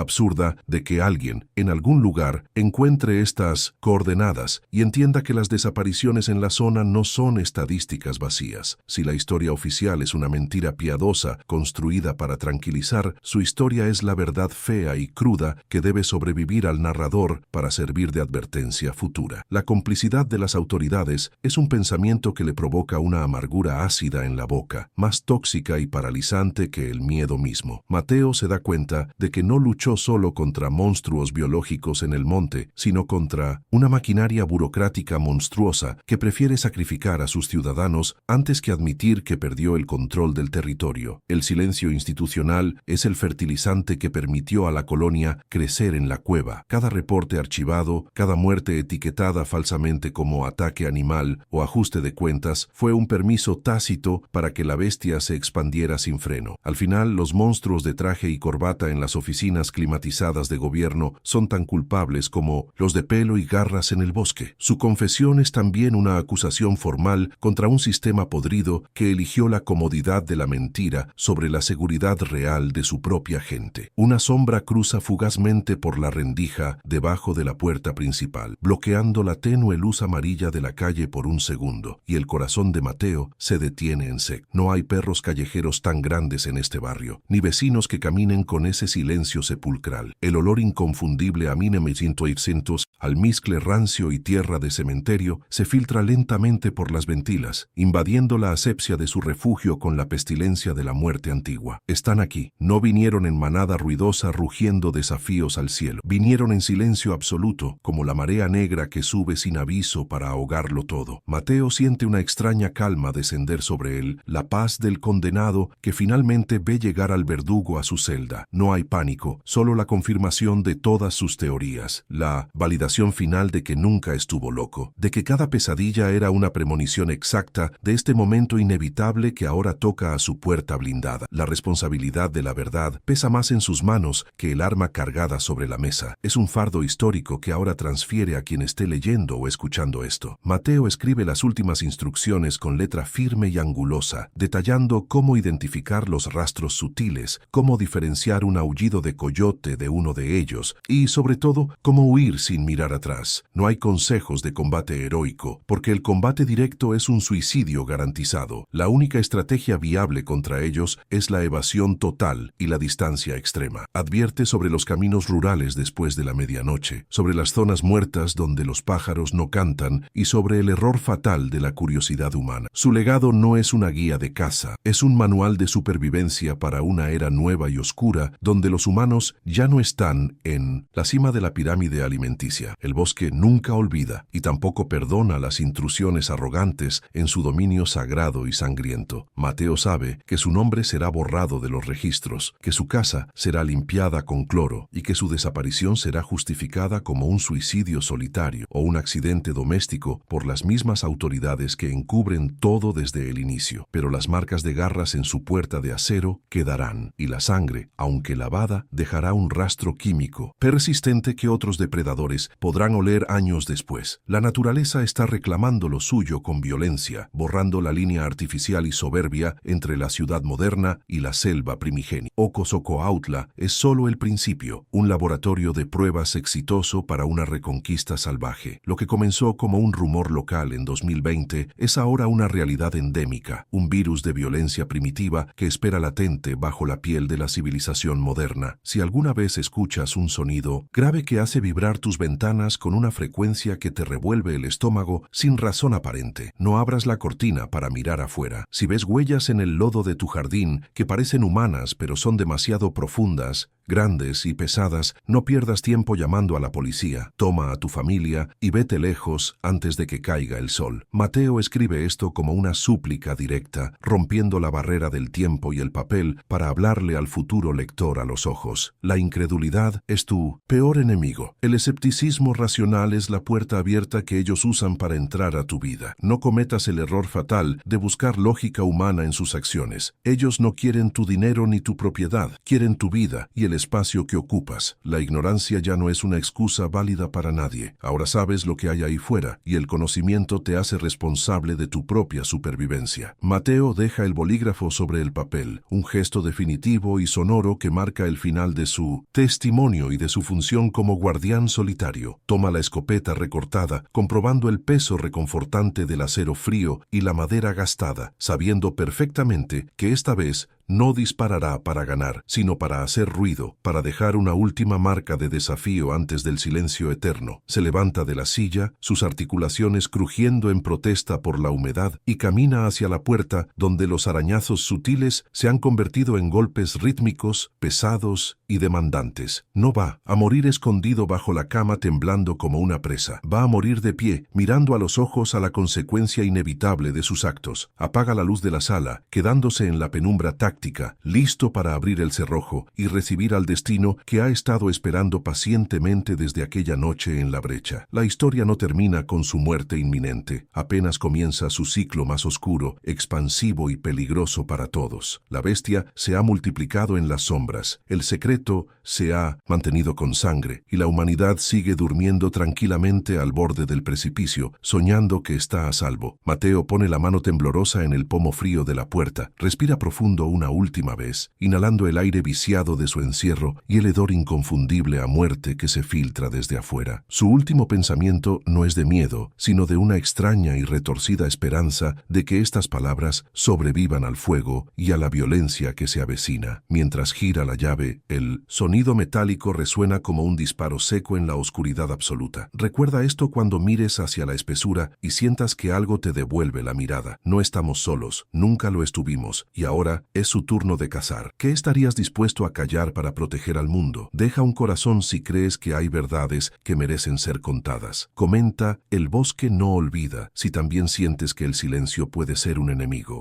absurda de que alguien, en algún lugar, encuentre estas coordenadas y entienda que las desapariciones en la zona no son estadísticas vacías. Si la historia oficial es una mentira piadosa construida para tranquilizar, su historia es la verdad fea y cruda que debe sobrevivir al narrador para servir de advertencia futura. La complicidad de las autoridades es un pensamiento que le provoca una amargura ácida en la boca, más tóxica y paralizante que el miedo mismo. Mateo se da cuenta de que no luchó solo contra monstruos biológicos en el monte, sino contra una maquinaria burocrática monstruosa que prefiere sacrificar a sus ciudadanos antes que admitir que perdió el control del territorio. El silencio institucional es el fertilizante que permitió a la colonia crecer en la cueva. Cada reporte archivado, cada muerte etiquetada falsamente como ataque animal o ajuste de cuentas fue un permiso tácito para que la bestia se expandiera sin freno. Al final, los monstruos de traje y corbata en las oficinas climatizadas de gobierno son tan culpables como los de pelo y garras en el bosque. Su confesión es también una acusación formal contra un sistema podrido que eligió la comodidad de la mentira sobre la seguridad real de su propia gente. Una sombra cruza fugazmente por la rendija debajo de la puerta principal, bloqueando la tenue luz amarilla de la calle por un segundo, y el corazón de Mateo se detiene en seco. No hay perros callejeros tan grandes en este barrio, ni vecinos que caminen con ese silencio sepulcral. El olor inconfundible a 1900 almizcle rancio y tierra de cementerio se filtra lentamente por las ventilas, invadiendo la asepsia de su refugio con la pestilencia de la muerte antigua. Están aquí. No vinieron en manada ruidosa rugiendo desafíos al cielo. Vinieron en silencio absoluto, como la marea negra que sube sin aviso para ahogarlo todo. Mateo siente una extraña calma descender sobre él, la paz del condenado que finalmente ve llegar al verdugo a su celda. No hay pánico, solo la confirmación de todas sus teorías, la validación final de que nunca estuvo loco, de que cada pesadilla era una premonición exacta de este momento inevitable que ahora toca a su puerta blindada. La responsabilidad de la verdad pesa más en sus manos que el arma cargada sobre la mesa. Es un fardo histórico que ahora transfiere a quien esté leyendo o escuchando esto. Mateo escribe las últimas instrucciones con letra firme y angulosa, detallando cómo identificar los rastros sutiles, cómo diferenciar un aullido de coyote de uno de ellos y, sobre todo, cómo huir sin mirar atrás. No hay consejos de combate heroico, porque el combate directo es un suicidio garantizado. La única estrategia viable contra ellos es la evasión total y la distancia extrema. Advierte sobre los caminos rurales después de la medianoche, sobre las zonas muertas donde los pájaros no cantan y sobre el error fatal de la curiosidad humana. Su legado no es una guía de caza, es un manual de supervivencia para una era nueva y oscura donde los humanos ya no están en la cima de la pirámide alimenticia. El bosque nunca olvida y tampoco perdona las intrusiones arrogantes en su dominio sagrado y sangriento. Mateo sabe que su nombre será borrado de los registros, que su casa será limpiada con cloro y que su desaparición será justificada como un suicidio solitario o un accidente doméstico por las mismas autoridades que encubren todo desde el inicio. Pero las marcas de garras en su puerta de acero quedarán y la sangre, aunque lavada, dejará un rastro químico persistente que otros depredadores podrán oler años después. La naturaleza está reclamando lo suyo con violencia, borrando la línea artificial y soberbia entre la ciudad moderna y la selva primigenia. Ocosocoautla es solo el principio, un laboratorio de pruebas exitoso para una reconquista salvaje. Lo que comenzó como un rumor local en 2020 es ahora una realidad endémica, un virus de violencia primitiva que espera latente bajo la piel de la civilización moderna. Si alguna vez escuchas un sonido grave que hace vibrar tus ventanas con una frecuencia que te revuelve el estómago sin razón aparente, no abras la cortina para mirar afuera. Si ves huellas en el lodo de tu jardín que parecen humanas pero son demasiado profundas, grandes y pesadas, no pierdas tiempo llamando a la policía. Toma a tu familia y vete lejos antes de que caiga el sol. Mateo escribe esto como una súplica directa, rompiendo la barrera del tiempo y el papel para hablarle al futuro lector a los ojos. La incredulidad es tu peor enemigo. El escepticismo racional es la puerta abierta que ellos usan para entrar a tu vida. No cometas el error fatal de buscar lógica humana en sus acciones. Ellos no quieren tu dinero ni tu propiedad, quieren tu vida y el espacio que ocupas. La ignorancia ya no es una excusa válida para nadie. Ahora sabes lo que hay ahí fuera y el conocimiento te hace responsable de tu propia supervivencia. Mateo deja el bolígrafo sobre el papel, un gesto definitivo y sonoro que marca el final de su testimonio y de su función como guardián solitario. Toma la escopeta recortada, comprobando el peso reconfortante del acero frío y la madera gastada, sabiendo perfectamente que esta vez no disparará para ganar, sino para hacer ruido, para dejar una última marca de desafío antes del silencio eterno. Se levanta de la silla, sus articulaciones crujiendo en protesta por la humedad, y camina hacia la puerta, donde los arañazos sutiles se han convertido en golpes rítmicos, pesados y demandantes. No va a morir escondido bajo la cama temblando como una presa. Va a morir de pie, mirando a los ojos a la consecuencia inevitable de sus actos. Apaga la luz de la sala, quedándose en la penumbra táctica, listo para abrir el cerrojo y recibir al destino que ha estado esperando pacientemente desde aquella noche en la brecha. La historia no termina con su muerte inminente, apenas comienza su ciclo más oscuro, expansivo y peligroso para todos. La bestia se ha multiplicado en las sombras, el secreto se ha mantenido con sangre y la humanidad sigue durmiendo tranquilamente al borde del precipicio, soñando que está a salvo. Mateo pone la mano temblorosa en el pomo frío de la puerta, respira profundo una última vez, inhalando el aire viciado de su encierro y el hedor inconfundible a muerte que se filtra desde afuera. Su último pensamiento no es de miedo, sino de una extraña y retorcida esperanza de que estas palabras sobrevivan al fuego y a la violencia que se avecina. Mientras gira la llave, el sonido metálico resuena como un disparo seco en la oscuridad absoluta. Recuerda esto cuando mires hacia la espesura y sientas que algo te devuelve la mirada. No estamos solos, nunca lo estuvimos, y ahora es su turno de cazar. ¿Qué estarías dispuesto a callar para proteger al mundo? Deja un corazón si crees que hay verdades que merecen ser contadas. Comenta, el bosque no olvida, si también sientes que el silencio puede ser un enemigo.